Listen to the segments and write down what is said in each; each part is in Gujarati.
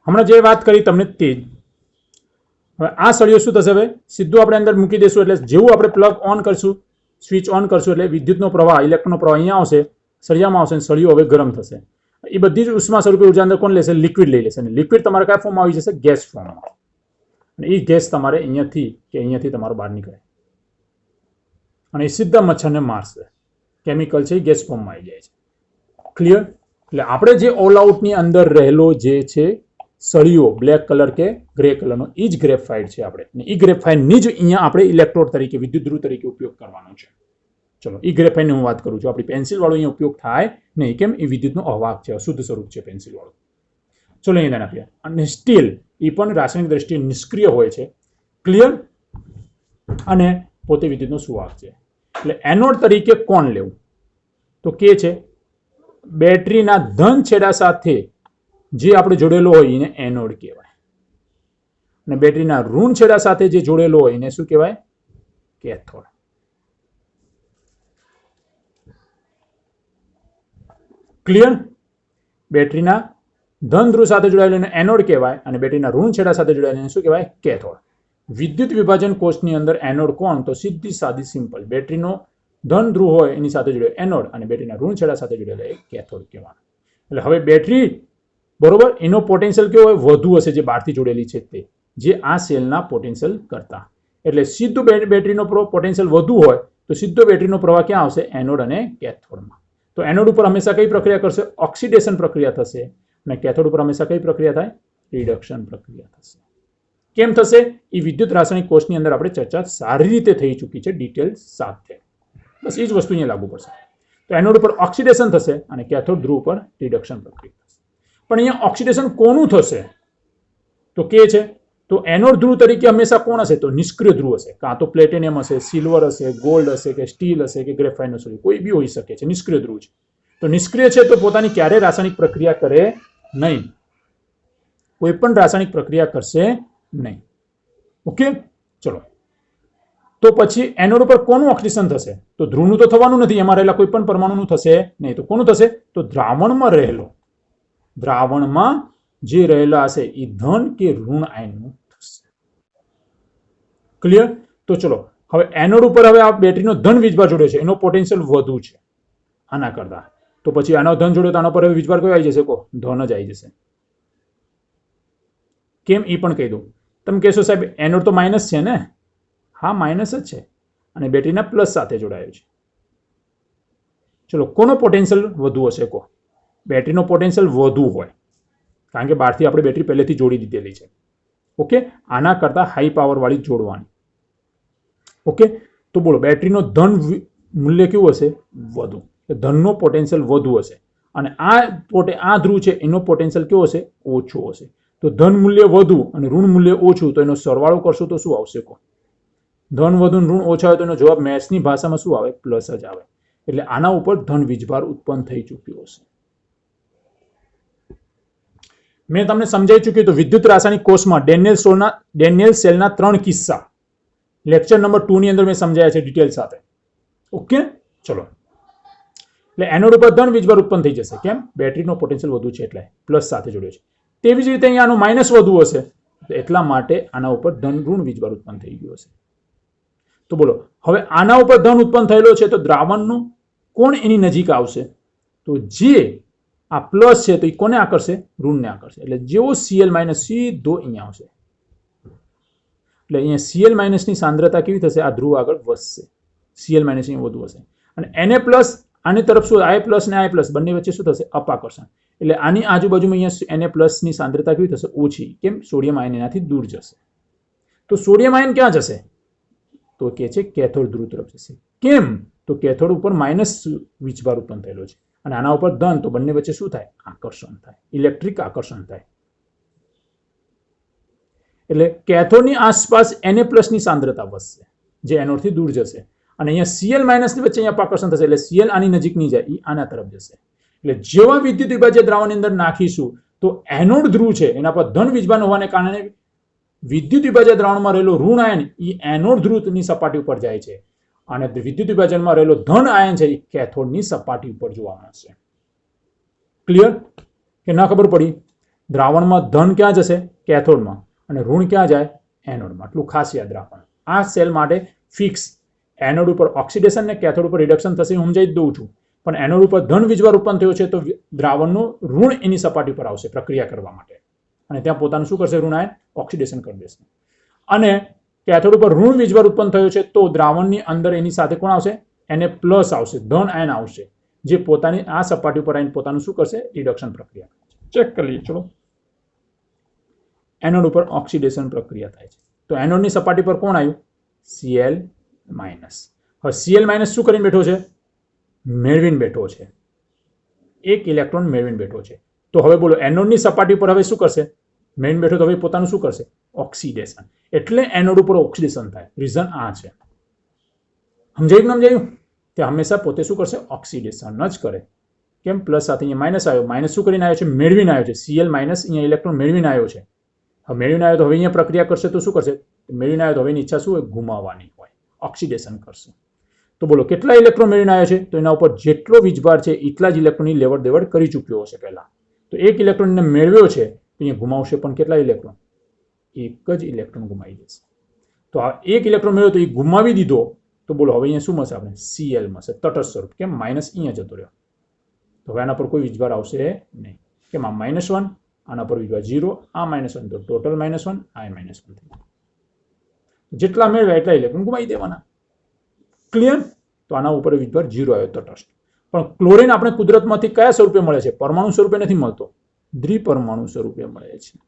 હમણાં જે વાત કરી તમને તે જ. હવે આ સળિયો શું થશે? હવે સીધું આપણે અંદર મૂકી દઈશું એટલે જેવું આપણે પ્લગ ઓન કરશું, સ્વિચ ઓન કરશું એટલે વિદ્યુતનો પ્રવાહ, ઇલેક્ટ્રોનનો પ્રવાહ અહીંયા આવશે, સળિયામાં આવશે અને સળિયો હવે ગરમ થશે. એ બધી જ ઉષ્મા સ્વરૂપે ઉર્જા અંદર કોણ લેશે? લિક્વિડ લઈ લેશે. અને લિક્વિડ તમારે કયા ફોર્મમાં આવી જશે? ગેસ ફોર્મમાં. અને એ ગેસ તમારે અહીંયાથી તમારો બહાર નીકળે અને એ સીધા મચ્છરને મારશે. કેમિકલ છે એ ગેસ ફોર્મમાં આવી જાય છે. ક્લિયર? એટલે આપણે જે ઓલ આઉટની અંદર રહેલો જે છે સળિયો બ્લેક કલર કે ગ્રે કલરનો, એ જ ગ્રેફાઇટ છે આપણે. એ ગ્રેફાઇટની જ અહીંયા આપણે ઇલેક્ટ્રોડ તરીકે, વિદ્યુત ધ્રુવ તરીકે ઉપયોગ કરવાનો છે. ચલો, એ ગ્રેફાઇટની હું વાત કરું છું. આપણી પેન્સિલ વાળો અહીંયા ઉપયોગ થાય નહીં. કેમ? એ વિદ્યુતનો અવાહક છે, અશુદ્ધ સ્વરૂપ છે પેન્સિલ વાળો. ચલો અહીંયા ધ્યાન આપીએ. અને સ્ટીલ એ પણ રાસાયણિક દ્રષ્ટિએ નિષ્ક્રિય હોય છે. ક્લિયર? અને પોતે વિદ્યુતનો સુવાહક છે. એટલે એનોડ તરીકે કોણ લેવું? તો કે છે બેટરીના ધન છેડા સાથે જે આપણે જોડેલો હોય એને એનોડ કહેવાય. અને બેટરીના ઋણ છેડા સાથે જે જોડેલો હોય એને શું કહેવાય? કેથોડ. ક્લિયર? બેટરીના ધન ધ્રુવ સાથે જોડાયેલું એનોડ કહેવાય અને બેટરીના ઋણ છેડા સાથે જોડાયેલું શું કહેવાય? કેથોડ. વિદ્યુત વિભાજન કોષની અંદર એનોડ કોણ? તો સીધી સાદી સિમ્પલ. બેટરીનો ધન ધ્રુવ હોય એની સાથે જોડાયેલો એનોડ અને બેટરીના ઋણ છેડા સાથે જોડાયેલો એક કેથોડ કહેવાનું. એટલે હવે બેટરી બરોબર, એનો પોટેન્શિયલ કેવો હોય? વધુ હશે જે બહારથી જોડેલી છે તે, જે આ સેલના પોટેન્શિયલ કરતા. એટલે સીધું બેટરીનો પોટેન્શિયલ વધુ હોય તો સીધો બેટરીનો પ્રવાહ ક્યાં આવશે? એનોડ અને કેથોડમાં. તો એનોડ ઉપર હંમેશા કઈ પ્રક્રિયા કરશે? ઓક્સિડેશન પ્રક્રિયા થશે. અને કેથોડ ઉપર હંમેશા કઈ પ્રક્રિયા થાય? રિડક્શન પ્રક્રિયા થશે. કેમ થશે? એ વિદ્યુત રાસાયણિક કોષની અંદર આપણે ચર્ચા સારી રીતે થઈ ચૂકી છે ડિટેલ સાથે. બસ એ જ વસ્તુ અહીંયા લાગુ પડશે. તો એનોડ ઉપર ઓક્સિડેશન થશે અને કેથોડ ધ્રુવ પર રિડક્શન પ્રક્રિયા થશે. પણ અહીંયા ઓક્સિડેશન કોનું થશે? તો કે છે તો એનોડ ધ્રુવ તરીકે હંમેશા કોણ હશે? તો નિષ્ક્રિય ધ્રુવ હશે. કાં તો પ્લેટિનિયમ હશે, સિલ્વર હશે, ગોલ્ડ હશે કે સ્ટીલ હશે કે ગ્રેફાઇટ હશે, કોઈ બી હોઈ શકે છે. નિષ્ક્રિય ધ્રુવ છે. તો નિષ્ક્રિય છે તો પોતાની ક્યારેય રાસાયણિક પ્રક્રિયા કરે નહીં. કોઈ પણ રાસાયણિક પ્રક્રિયા કરશે નહીં. ઓકે, ચલો. તો પછી એનોડ ઉપર કોનું ઓક્સિડેશન થશે? તો ધ્રુવનું તો થવાનું નથી, એમાં રહેલા કોઈ પણ પરમાણુનું થશે નહીં. તો કોનું થશે? તો દ્રાવણમાં જે રહેલા હશે એ ધન કે ઋણ આયનનું થશે. ક્લિયર? તો ચલો, હવે એનોડ ઉપર હવે આ બેટરીનો ધન વીજભાર જોડે છે, એનો પોટેન્શિયલ વધુ છે આના કરતા. તો પછી આનો ધન જોડે તો આના પર વીજભાર કયો આવી જશે? ધન જ આવી જશે. કેમ? એ પણ કહી દઉં. તમે કહેશો સાહેબ એનોડ તો માઇનસ છે ને? હા, માઇનસ જ છે અને બેટરીના પ્લસ સાથે જોડાયો છે. ચલો, કોનો પોટેન્શિયલ વધુ હશે? બેટરીનો પોટેન્શિયલ વધુ હોય, કારણ કે બહારથી આપણે બેટરી પહેલેથી જોડી દીધેલી છે. ઓકે, આના કરતા હાઈ પાવર વાળી જોડવાની. ઓકે, તો બોલો બેટરીનો ધન મૂલ્ય કેવું હશે? વધુ. ધનનો પોટેન્શિયલ વધુ હશે અને આ ધ્રુવ છે એનો પોટેન્શિયલ કેવો હશે? ઓછો હશે. તો ધન મૂલ્ય વધુ અને ઋણ મૂલ્ય ઓછું, તો એનો સરવાળો કરશો તો શું આવશે? ધન વધુ ઋણ ઓછા હોય તો એનો જવાબ મેથ્સની ભાષામાં શું આવે? પ્લસ જ આવે. એટલે આના ઉપર ધન વીજભાર ઉત્પન્ન થઈ ચૂક્યો હશે. મેં તમને સમજાવી ચૂક્યું. તો વિદ્યુત રાસાયણિક કોષમાં ડેનિયલ સેલના 3 કિસ્સા લેક્ચર નંબર 2 ની અંદર મેં સમજાયા છે ડિટેલ સાથે. ઓકે, ચલો. એટલે એનોડ ઉપર ધન વીજભાર ઉત્પન્ન થઈ જશે. કેમ? બેટરીનો પોટેન્શિયલ વધુ છે એટલે પ્લસ સાથે જોડ્યો છે. તેવી જ રીતે અહીંયા આનું માઇનસ વધુ હશે, એટલા માટે આના ઉપર ધન ઋણ વીજભાર ઉત્પન્ન થઈ ગયો હશે. તો બોલો, હવે આના ઉપર ધન ઉત્પન્ન થયેલો છે તો દ્રાવણનું કોણ એની નજીક આવશે? તો જે આ પ્લસ છે તો એ કોને આકર્ષે? ઋણને આકર્ષે. એટલે જેવો Cl માઇનસ સીધો અહીંયા આવશે. એટલે અહીંયા Cl માઇનસની સાંદ્રતા કેવી થશે? આ ધ્રુવ આગળ વધશે. Cl માઇનસ અહીંયા વધુ હશે અને Na પ્લસ આની તરફ શું? I પ્લસ ને I પ્લસ બંને વચ્ચે શું થશે? અપાકર્ષણ. એટલે આની આજુબાજુમાં અહીંયા Na પ્લસ ની સાંદ્રતા કેવી થશે? ઓછી. કેમ? સોડિયમ આયન એનાથી દૂર જશે. તો સોડિયમ આયન ક્યાં જશે? તો કે છે કેથોડ ધ્રુવ તરફ જશે. કેમ? તો કેથોડ ઉપર માઇનસ વીજભાર ઉત્પન્ન થયેલો છે અને આના ઉપર ધન, તો બંને વચ્ચે શું થાય? આકર્ષણ થાય, ઇલેક્ટ્રિક આકર્ષણ થાય. એટલે કેથોડની આસપાસ Na પ્લસની સાંદ્રતા વધશે, જે એનોડથી દૂર જશે અને અહીંયા Cl માઇનસની વચ્ચે અહીંયા આકર્ષણ થશે. એટલે Cl આની નજીક નહીં જાય, એ આના તરફ જશે. એટલે જેવા વિદ્યુત વિભાજ્ય દ્રાવણની અંદર નાખીશું તો એનોડ ધ્રુવ છે એના પર ધન વીજભાર હોવાને કારણે વિદ્યુત વિભાજ્ય દ્રાવણમાં રહેલો ઋણ આયન એ એનોડ ધ્રુવની સપાટી ઉપર જાય છે અને વિદ્યુત વિભાજનમાં રહેલો ધન આયન છે એ કેથોડની સપાટી ઉપર જોવા મળશે. ક્લિયર કે ના ખબર પડી? દ્રાવણમાં ધન ક્યાં જશે? કેથોડમાં. અને ઋણ ક્યાં જાય? એનોડમાં. આટલું ખાસ યાદ રાખવાનું. આ સેલ માટે ફિક્સ એનોડ ઉપર ઓક્સિડેશન ને કેથોડ ઉપર રિડક્શન થશે હું સમજાવી દઉં છું. પણ એનોડ ઉપર ધન વીજભાર ઉત્પન્ન થયો છે તો દ્રાવણનું ઋણ એની સપાટી પર આવશે પ્રક્રિયા કરવા માટે, અને ત્યાં પોતાનું શું કરશે? ઋણ આયન ઓક્સિડેશન કરી દેશે. અને કેથોડ ઉપર ઋણ વીજભાર ઉત્પન્ન થયો છે તો દ્રાવણની અંદર એની સાથે કોણ આવશે? Na પ્લસ આવશે, ધન આયન આવશે, જે પોતાની આ સપાટી ઉપર આવીને પોતાનું શું કરશે? રિડક્શન પ્રક્રિયા. ચેક કરી લઈએ. ચલો, એનોડ ઉપર ઓક્સિડેશન પ્રક્રિયા થાય છે તો એનોડની સપાટી પર કોણ આવ્યું? Cl minus. હવે Cl માઇનસ શું કરીને બેઠો છે? મેળવીને બેઠો છે, એક ઇલેક્ટ્રોન મેળવીને બેઠો છે. તો હવે બોલો, એનોડની સપાટી પર હવે શું કરશે? મેળવીને બેઠો તો હવે પોતાનું શું કરશે? ઓક્સિડેશન. એટલે એનોડ ઉપર ઓક્સિડેશન થાય. રીઝન આ છે. સમજાયું? તે હંમેશા પોતે શું કરશે? ઓક્સિડેશન જ કરે. કેમ? પ્લસ સાથે અહીંયા માઇનસ આવ્યો. માઇનસ શું કરીને આવ્યો છે? મેળવીને આવ્યો છે. Cl માઇનસ અહીંયા ઇલેક્ટ્રોન મેળવીને આવ્યો છે. હવે મેળવીને આવ્યો તો હવે અહીંયા પ્રક્રિયા કરશે તો શું કરશે? મેળવીને આવ્યો તો હવે એની ઈચ્છા શું હોય? ગુમાવવાની હોય, ઓક્સિડેશન કરશે. તો બોલો, કેટલા ઇલેક્ટ્રોન મેળવીને આવ્યા છે? તો એના ઉપર જેટલો વીજભાર છે એટલા જ ઇલેક્ટ્રોનની લેવડ દેવડ કરી ચૂક્યો હશે પહેલા. તો એક ઇલેક્ટ્રોન એને મેળવ્યો છે તો અહીંયા ગુમાવશે પણ કેટલા ઇલેક્ટ્રોન? એક જ ઇલેક્ટ્રોન ગુમાવી દેશે. તો આ એક ઇલેક્ટ્રોન મેળવ્યો તો એ ગુમાવી દીધો તો બોલો હવે અહીંયા શું મળશે? આપણે Cl મળશે, તટસ્થ સ્વરૂપ. કેમ? માઇનસ અહીંયા જતો રહ્યો. તો હવે આના પર કોઈ વીજભાર આવશે નહીં. કેમ? આ -1, આના પર વીજભાર 0, આ -1 તો ટોટલ -1, આ -1 થઈ ગયું. જેટલા મેળવ્યા એટલા ઇલેક્ટ્રોન ગુમાવી દેવાના. ક્લિયર? તો આના ઉપર વીજભાર 0 આવ્યો, તટસ્થ. પણ ક્લોરીન આપણે કુદરતમાંથી કયા સ્વરૂપે મળે છે? પરમાણુ સ્વરૂપે નથી મળતો, દ્વિપરમાણુ સ્વરૂપે મળે છે.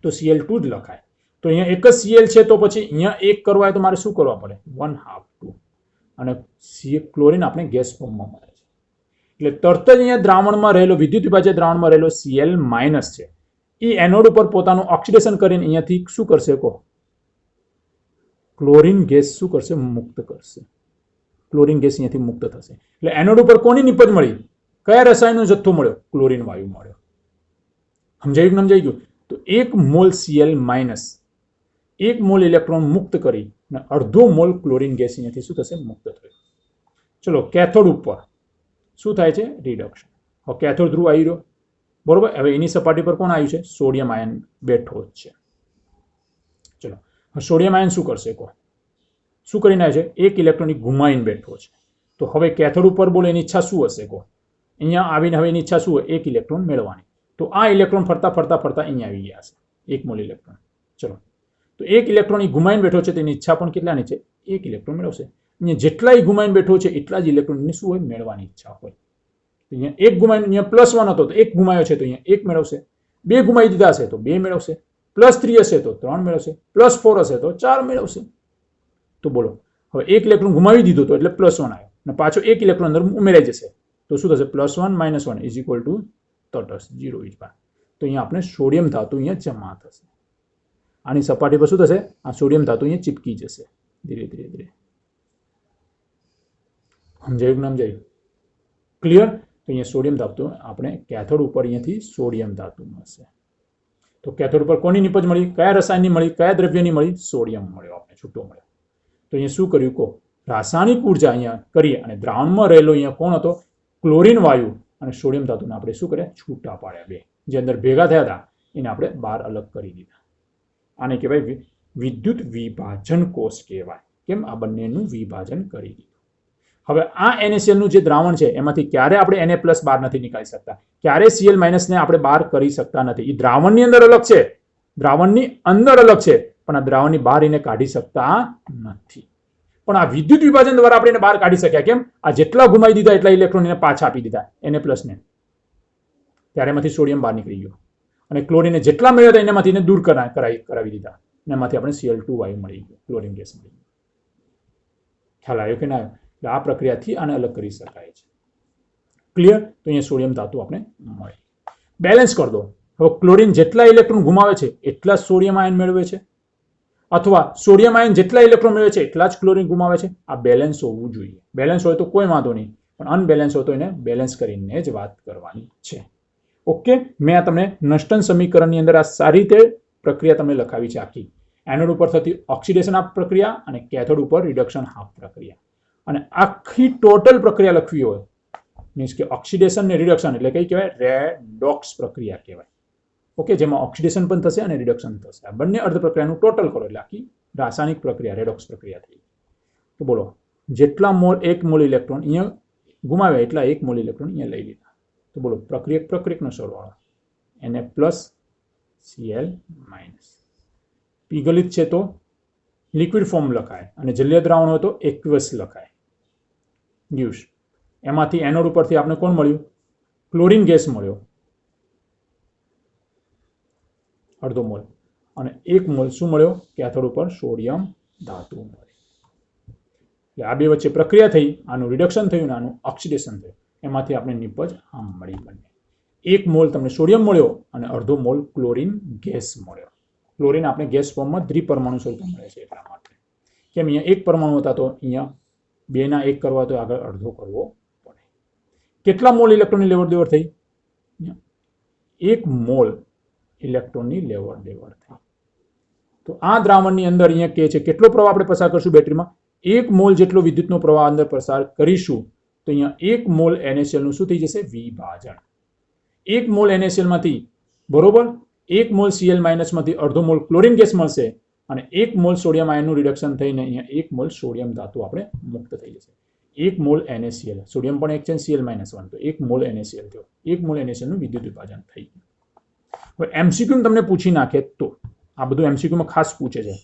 તો Cl2 જ લખાય. તો અહીંયા એક જ Cl છે તો પછી અહીંયા એક કરવા હોય તો મારે શું કરવા પડે? 1/2 2. અને ક્લોરીન આપણે ગેસ ફોર્મમાં મળે છે. એટલે તરત જ અહીંયા દ્રાવણમાં રહેલો, વિદ્યુત વિભાજ્ય દ્રાવણમાં રહેલો Cl માઇનસ છે એ એનોડ ઉપર પોતાનું ઓક્સિડેશન કરીને અહીંયાથી શું કરશે? કહો. ક્લોરીન ગેસ શું કરશે? મુક્ત કરશે. ક્લોરીન ગેસ અહીંયાથી મુક્ત થશે. એટલે એનોડ ઉપર કોની નિપજ મળી? કયા રસાયણનો જથ્થો મળ્યો? ક્લોરીન વાયુ મળ્યો. સમજાઈ ગયું? તો 1 mall Cl minus 1 mall electron મુક્ત કરી અને અડધો મોલ ક્લોરીન ગેસ અહીંયાથી શું થશે? મુક્ત થયો. ચલો, કેથોડ ઉપર શું થાય છે? રિડક્શન. હવે કેથોડ ધ્રુવ આવી રહ્યો, બરોબર. હવે એની સપાટી પર કોણ આવ્યું છે? સોડિયમ આયન બેઠો જ છે. ચલો, સોડિયમ આયન શું કરશે? કહો. શું કરીને આવે છે? એક ઇલેક્ટ્રોન ગુમાવીને બેઠો છે. તો હવે કેથોડ ઉપર બોલો એની ઈચ્છા શું હશે? કહો. અહીંયા આવીને હવે એની ઈચ્છા શું હોય? એક ઇલેક્ટ્રોન મેળવવાની. તો આ ઇલેક્ટ્રોન ફરતા અહીંયા આવી ગયા છે, 1 મોલ ઇલેક્ટ્રોન. ચલો, તો એક ઇલેક્ટ્રોન ગુમાવીને બેઠો છે તેની ઈચ્છા પણ કેટલાની છે? 1 ઇલેક્ટ્રોન મેળવશે. અહીંયા જેટલા ગુમાવીને બેઠો છે એટલા જ ઇલેક્ટ્રોનની શું હોય? મેળવવાની ઈચ્છા હોય. તો અહીંયા એક ગુમાવીને, અહીંયા +1 હતો તો 1 ગુમાવ્યો છે તો અહીંયા 1 મેળવશે. 2 ગુમાવી દીધા હશે તો 2 મેળવશે. +3 હશે તો 3 મેળવશે. +4 હશે તો 4 મેળવશે. તો બોલો, હવે 1 ઇલેક્ટ્રોન ગુમાવી દીધો તો એટલે +1 આવ્યો અને પાછો 1 ઇલેક્ટ્રોન અંદર ઉમેરાઈ જશે તો શું થશે? +1 - 1 = તટસ્થ 0 વીજભાર. તો અહીંયા આપણે સોડિયમ ધાતુ અહીંયા જમા થશે. આની સપાટી પર શું થશે? આ સોડિયમ ધાતુ અહીંયા ચીપકી જશે ધીરે ધીરે. સમજાયું? ક્લિયર? તો અહીંયા સોડિયમ ધાતુ આપણે કેથોડ ઉપર અહીંયાથી સોડિયમ ધાતુ મળશે. તો કેથોડ ઉપર કોની નિપજ મળી? કયા રસાયણની મળી? કયા દ્રવ્યની મળી? સોડિયમ મળ્યો, આપણે છૂટો મળ્યો. તો અહીંયા શું કર્યું? કહો. રાસાયણિક ઉર્જા અહીંયા કરી અને દ્રાવણમાં રહેલો અહીંયા કોણ હતો? ક્લોરીન વાયુ અને સોડિયમ ધાતુને આપણે શું કર્યા? છૂટા પાડ્યા. બે જે અંદર ભેગા થયા હતા એને આપણે બહાર અલગ કરી દીધા. આને કહેવાય વિદ્યુત વિભાજન કોષ કહેવાય. કેમ? આ બંનેનું વિભાજન કરી દીધું. હવે આ NaCl નું જે દ્રાવણ છે એમાંથી ક્યારે આપણે Na+ બહાર નથી નીકાળી શકતા, ક્યારે Cl- ને આપણે બહાર કરી શકતા નથી. એ દ્રાવણની અંદર અલગ છે, દ્રાવણની અંદર અલગ છે, પણ આ દ્રાવણની બહાર એને કાઢી શકતા નથી. પણ આ વિદ્યુત વિભાજન દ્વારા આપણે એને બહાર કાઢી શક્યા. કેમ? આ જેટલા ગુમાવી દીધા એટલા ઇલેક્ટ્રોન એને પાછા આપી દીધા Na+ ને, ત્યારે એમાંથી સોડિયમ બહાર નીકળી ગયો અને ક્લોરીને જેટલા મળ્યા હતા એનામાંથી એને દૂર કરાવી દીધા. એમાંથી આપણે Cl2 વાયુ મળી ગયો, ક્લોરીન ગેસ મળી ગયો. ખ્યાલ આવ્યો કે ના આવ્યો? એટલે આ પ્રક્રિયાથી આને અલગ કરી શકાય છે. ક્લિયર? તો અહીંયા સોડિયમ ધાતુ આપણે મળે. બેલેન્સ કરી દો. હવે ક્લોરીન જેટલા ઇલેક્ટ્રોન ગુમાવે છે એટલા સોડિયમ આયન મેળવે છે, અથવા સોડિયમ આયન જેટલા ઇલેક્ટ્રોન મેળવે છે એટલા જ ક્લોરીન ગુમાવે છે. આ બેલેન્સ હોવું જોઈએ. બેલેન્સ હોય તો કોઈ વાંધો નહીં, પણ અનબેલેન્સ હોય તો એને બેલેન્સ કરીને જ વાત કરવાની છે. ઓકે, મેં આ તમને નસ્ટન સમીકરણની અંદર આ સારી રીતે પ્રક્રિયા તમને લખાવી છે આખી. એનોડ ઉપર થતી ઓક્સિડેશન હાફ પ્રક્રિયા અને કેથોડ ઉપર રિડક્શન હાફ પ્રક્રિયા. અને આખી ટોટલ પ્રક્રિયા લખવી હોય મીન્સ કે ઓક્સિડેશન ને રિડક્શન એટલે કઈ કહેવાય? રેડોક્સ પ્રક્રિયા કહેવાય. ઓકે, જેમાં ઓક્સિડેશન પણ થશે અને રિડક્શન થશે. આ બંને અર્ધ પ્રક્રિયાનું ટોટલ કરો એટલે આખી રાસાયણિક પ્રક્રિયા રેડોક્સ પ્રક્રિયા થઈ. તો બોલો, જેટલા મોલ 1 મોલ ઇલેક્ટ્રોન અહીંયા ગુમાવ્યા એટલા 1 મોલ ઇલેક્ટ્રોન અહીંયા લઈ લીધા. તો બોલો, પ્રક્રિયકનો સરવાળો Na+ Cl-. પીગલિત છે તો લિક્વિડ ફોર્મ લખાય અને જલીય દ્રાવણ હોય તો એક્વસ લખાય. ગીવ્સ એમાંથી એનોડ ઉપરથી આપણે કોણ મળ્યું? ક્લોરીન ગેસ મળ્યો અડધો મોલ, અને 1 મોલ શું મળ્યો? કેથોડ ઉપર સોડિયમ ધાતુ મળી. એટલે આ બે વચ્ચે પ્રક્રિયા થઈ, આનું રિડક્શન થયું અને આનું ઓક્સિડેશન થયું. એમાંથી આપણે નિપજ આમ મળી બંને. 1 મોલ તમને સોડિયમ મળ્યો અને અડધો મોલ ક્લોરીન ગેસ મળ્યો. ક્લોરીન આપણે ગેસ ફોર્મમાં દ્વિપરમાણુ સ્વરૂપે મળે છે એટલા માટે. કેમ? અહીંયા 1 પરમાણુ હતા તો અહીંયા 2 ના 1 કરવા તો આગળ અડધો કરવો પડે. કેટલા મોલ ઇલેક્ટ્રોનની લેવડ દેવડ થઈ? 1 મોલ ઇલેક્ટ્રોનની લેવડ દેવડ થઈ. તો આ દ્રાવણની અંદર અહીંયા કહે છે કેટલો પ્રવાહ આપણે પસાર કરશું બેટરીમાં? 1 મોલ જેટલો વિદ્યુતનો પ્રવાહ અંદર પસાર કરીશું. તો અહીંયા 1 મોલ NaCl નું શું થઈ જશે? વિભાજન. 1 મોલ NaCl માંથી બરોબર 1 મોલ Cl- માંથી અડધો મોલ ક્લોરીન ગેસ મળશે અને 1 મોલ સોડિયમ આયનનું રિડક્શન થઈને અહીંયા 1 મોલ સોડિયમ ધાતુ આપણે મુક્ત થઈ જશે. 1 મોલ NaCl, સોડિયમ પણ 1 છે, Cl-1, તો 1 મોલ NaCl થયો. 1 મોલ NaCl નું વિદ્યુત વિભાજન થઈ ગયું. હવે MCQ તમને પૂછી નાખે તો આ બધું MCQ માં ખાસ પૂછે છે.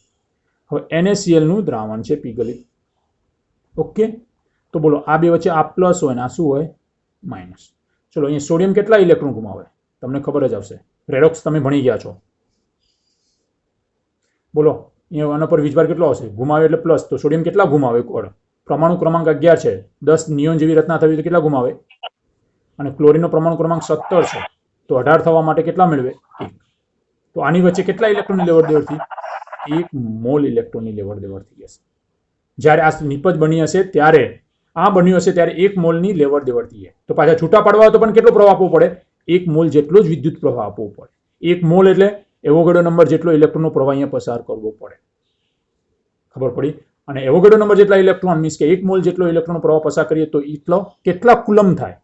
હવે NaCl નું દ્રાવણ છે પીગલિત. ઓકે, તો બોલો આ બે વચ્ચે આ પ્લસ હોય ને આ શું હોય? માઇનસ. ચલો અહીંયા સોડિયમ કેટલા ઇલેક્ટ્રોન ગુમાવે? તમને ખબર જ આવશે. રેડોક્સ તમે ભણી ગયા છો. બોલો અહીંયા આના પર વીજભાર કેટલો આવશે? ગુમાવે એટલે પ્લસ, તો સોડિયમ કેટલા ગુમાવે? કોડ પરમાણુ ક્રમાંક 11 છે. 10 નિયોન જેવી રચના થવી તો કેટલા ગુમાવે? અને ક્લોરીનનો પરમાણુ ક્રમાંક 17 છે, તો 18 થવા માટે કેટલા મેળવે? 1. તો આની વચ્ચે કેટલા ઇલેક્ટ્રોનની લેવડ દેવડ થઈ? 1 મોલ ઇલેક્ટ્રોનની લેવડ દેવડ થઈ હશે. જ્યારે આ નિપજ બની હશે ત્યારે, આ બન્યું હશે ત્યારે 1 મોલની લેવડ દેવડ થઈ. તો પાછા છૂટા પાડવા હોય તો પણ કેટલો પ્રવાહ આપવો પડે? 1 મોલ જેટલો જ વિદ્યુત પ્રવાહ આપવો પડે. 1 મોલ એટલે એવોગાડ્રો નંબર જેટલો ઇલેક્ટ્રોનનો પ્રવાહ અહીંયા પસાર કરવો પડે. ખબર પડી? અને એવોગાડ્રો નંબર જેટલા ઇલેક્ટ્રોન મીન્સ કે 1 મોલ જેટલો ઇલેક્ટ્રોનનો પ્રવાહ પસાર કરીએ તો એટલો કેટલા કુલમ થાય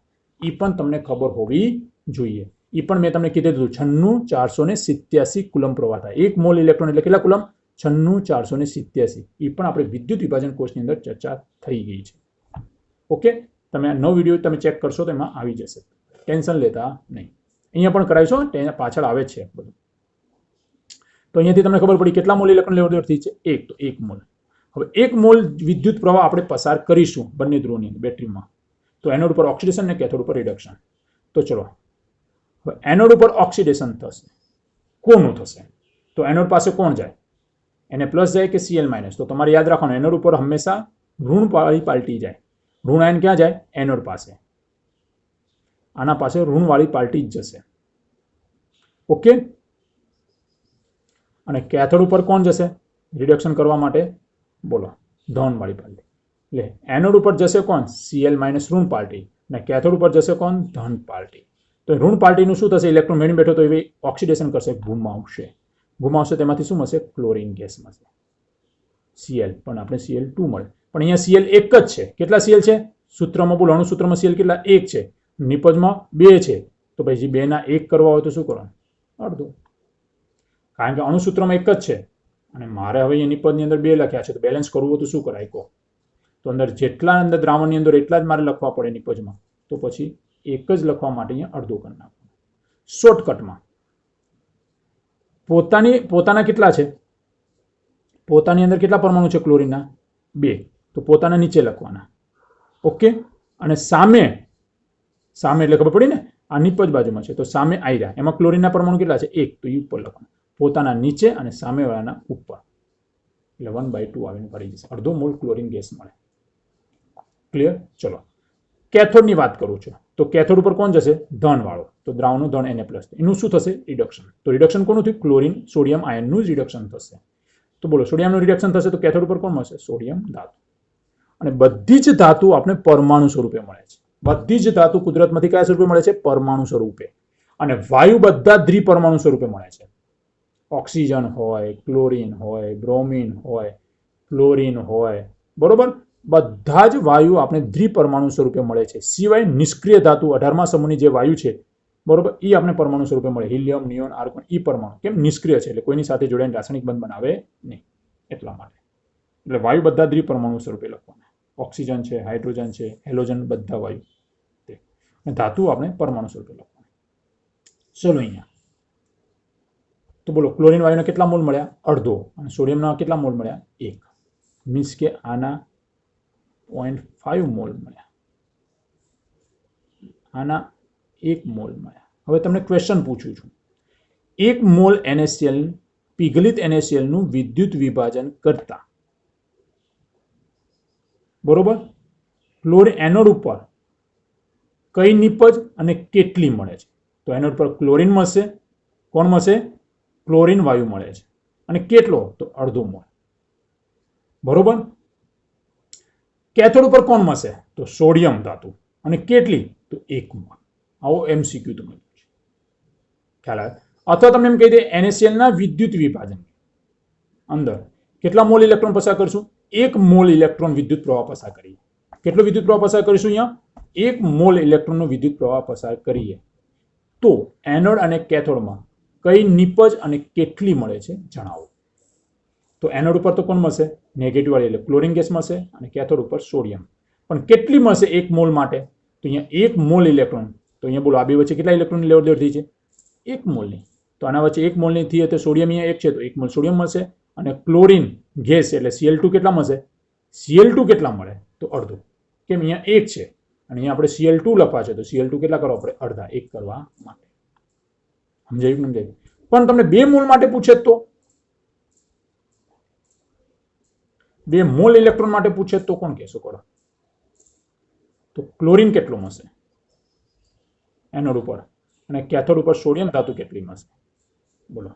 એ પણ તમને ખબર હોવી જોઈએ. એ પણ મેં તમને કીધું હતું 96487 કુલમ પ્રવાહ થાય. 1 મોલ ઇલેક્ટ્રોન એટલે કેટલા કુલમ? 96487. એ પણ આપણે વિદ્યુત વિભાજન કોર્સની અંદર ચર્ચા થઈ ગઈ છે. ઓકે, તમે આ નવો વિડીયો તમે ચેક કરશો તો એમાં આવી જશે. ટેન્શન લેતા નહીં. અહીંયા પણ કરાવીશું, પાછળ આવે છે બધું. તો અહીંયાથી તમને ખબર પડી કેટલા મોલ ઇલેક્ટ્રોન લેવડ દેવડ થઈ છે? 1. તો 1 મોલ. હવે 1 મોલ વિદ્યુત પ્રવાહ આપણે પસાર કરીશું બંને ધ્રુવની બેટરીમાં. તો એનોડ ઉપર ઓક્સિડેશન ને કેથોડ ઉપર રિડક્શન. તો ચલો હવે એનોડ ઉપર ઓક્સિડેશન થશે. કોનું થશે? તો એનોડ પાસે કોણ જાય? Na+ જાય કે Cl-? તો તમારે યાદ રાખવાનું એનોડ ઉપર હંમેશા ઋણ વાળી પાર્ટી જાય. ઋણ આયન ક્યાં જાય? એનોડ પાસે. આના પાસે ઋણ વાળી પાર્ટી જ જશે. ઓકે, અને કેથોડ ઉપર કોણ જશે રિડક્શન કરવા માટે? બોલો, ધન વાળી પાર્ટી. એટલે એનોડ ઉપર જશે કોણ? Cl- ઋણ પાર્ટી, અને કેથોડ ઉપર જશે કોણ? ધન પાર્ટી. તો ઋણ પાર્ટીનું શું થશે? ઇલેક્ટ્રોન મેળવી બેઠો તો એ ઓક્સિડેશન કરશે, ગુમાવશે. તેમાંથી શું મળશે? ક્લોરીન ગેસ મળશે. Cl પણ આપણે Cl2 મળે, પણ અહીંયા Cl એક જ છે. કેટલા Cl છે? સૂત્રમાં બોલો, અણુસૂત્રમાં Cl કેટલા? 1 છે. નિપજમાં 2 છે. તો પછી 2 ના 1 કરવા હોય તો શું કરવાનું? અડધું. કારણ કે અણુસૂત્રમાં 1 જ છે અને મારે હવે અહીંયા નિપજની અંદર 2 લખ્યા છે, તો બેલેન્સ કરવું હોય તો શું કરાય કહો? તો અંદર જેટલા અંદર દ્રાવણની અંદર એટલા જ મારે લખવા પડે નિપજમાં. તો પછી 1 જ લખવા માટે અહીંયા અડધું કરી નાખવાનું. શોર્ટકટમાં પોતાના કેટલા છે? પોતાની અંદર કેટલા પરમાણુ છે ક્લોરીનના? 2. તો પોતાના નીચે લખવાના. ઓકે, અને સામે એટલે ખબર પડી ને, આ નિપજ બાજુમાં છે તો સામે આયરા, એમાં ક્લોરીનના પરમાણુ કેટલા છે? 1. તો એ ઉપર લખવાના. પોતાના નીચે અને સામેવાળાના ઉપર. એટલે 1/2 આવીને ભરી જશે. અડધો મોલ ક્લોરીન ગેસ મળે. ક્લિયર? ચલો કેથોડની વાત કરું છું. તો કેથોડ ઉપર કોણ જશે? ધન વાળો. તો દ્રાવણનું ધન Na+. એનું શું થશે? રિડક્શન. તો રિડક્શન કોનું થયું? ક્લોરીન સોડિયમ આયનનું જ રિડક્શન થશે. તો બોલો સોડિયમનું રિડક્શન થશે તો કેથોડ ઉપર કોણ મળશે? સોડિયમ ધાતુ. અને બધી જ ધાતુ આપણે પરમાણુ સ્વરૂપે મળે છે. બધી જ ધાતુ કુદરતમાંથી કયા સ્વરૂપે મળે છે? પરમાણુ સ્વરૂપે. અને વાયુ બધા દ્વિપરમાણુ સ્વરૂપે મળે છે. ઓક્સિજન હોય, ક્લોરીન હોય, બ્રોમિન હોય, ફ્લોરિન હોય, બરોબર. બધા જ વાયુ આપણે દ્વિપરમાણુ સ્વરૂપે મળે છે, સિવાય નિષ્ક્રિય ધાતુ 18મા સમૂહની જે વાયુ છે, બરોબર, એ આપણે પરમાણુ સ્વરૂપે મળે, હિલિયમ, નિયોન, આર્ગોન, એ પરમાણુ કેમ નિષ્ક્રિય છે, એટલે કોઈની સાથે જોડાઈને રાસાયણિક બંધ બનાવે નહીં, એટલા માટે. એટલે વાયુ બધા દ્વિપરમાણુ સ્વરૂપે લખવાના, ઓક્સિજન છે, હાઇડ્રોજન છે, હેલોજન, બધા વાયુ. ધાતુ આપણે પરમાણુ સ્વરૂપે લખવાના. ચલો અહીંયા તો બોલો, ક્લોરીન વાયુના કેટલા મોલ મળ્યા? અડધો. અને સોડિયમના કેટલા મોલ મળ્યા? 1. મીન્સ કે આના 0.5 મોલ મળ્યા, આના 1 મોલ મળ્યા. હવે તમને ક્વેશ્ચન પૂછું છું, 1 મોલ NaCl પીગલિત NaCl નું વિદ્યુત વિભાજન કરતા, બરોબર, ક્લોરીન એનોડ ઉપર કઈ નિપજ અને કેટલી મળે છે? તો એનોડ પર ક્લોરીન મળશે. કોણ મળશે? ક્લોરીન વાયુ મળે છે. અને કેટલો? તો અડધો મોલ, બરોબર. કેથોડ ઉપર કોણ મળશે? તો સોડિયમ ધાતુ. અને કેટલી? તો 1 મોલ. આવો MCQ તમને પૂછે, ખ્યાલ આવે? અથવા તમને એમ કહી દે NaCl ના વિદ્યુત વિભાજન અંદર કેટલા મોલ ઇલેક્ટ્રોન પસાર કરશું? 1 મોલ ઇલેક્ટ્રોન વિદ્યુત પ્રવાહ પસાર કરીએ. કેટલો વિદ્યુત પ્રવાહ પસાર કરીશું? અહીંયા 1 મોલ ઇલેક્ટ્રોનનો વિદ્યુત પ્રવાહ પસાર કરીએ તો એનોડ અને કેથોડમાં કઈ નિપજ અને કેટલી મળે છે જણાવો. તો એનોડ ઉપર તો કોણ મળશે? નેગેટિવ વાળી, એટલે ક્લોરીન ગેસ મળશે, અને કેથોડ ઉપર સોડિયમ. પણ કેટલી મળશે 1 મોલ માટે? તો અહીંયા 1 મોલ ઇલેક્ટ્રોન. તો અહીંયા બોલો, આ બે વચ્ચે કેટલા ઇલેક્ટ્રોનની લેવડ દેવડ થઈ છે? 1 મોલની. તો આના વચ્ચે 1 મોલની થઈ તો સોડિયમ અહીંયા 1 છે, તો 1 મોલ સોડિયમ મળશે. અને ક્લોરીન ગેસ એટલે Cl2 કેટલા મળશે? Cl2 કેટલા મળે? તો અડધો. કેમ? અહીંયા 1 છે, અને અહીંયા આપણે Cl2 લખવા છે, તો Cl2 કેટલા કરવા આપણે? અડધા. 1 કરવા માટે. સમજાયું? સમજાયું? પણ તમને 2 મોલ માટે પૂછે તો, 2 મોલ ઇલેક્ટ્રોન માટે પૂછે તો કોણ કહેશો? કરો તો ક્લોરીન કેટલો મળશે એનોડ ઉપર, અને કેથોડ ઉપર સોડિયમ ધાતુ કેટલી મળશે? બોલો.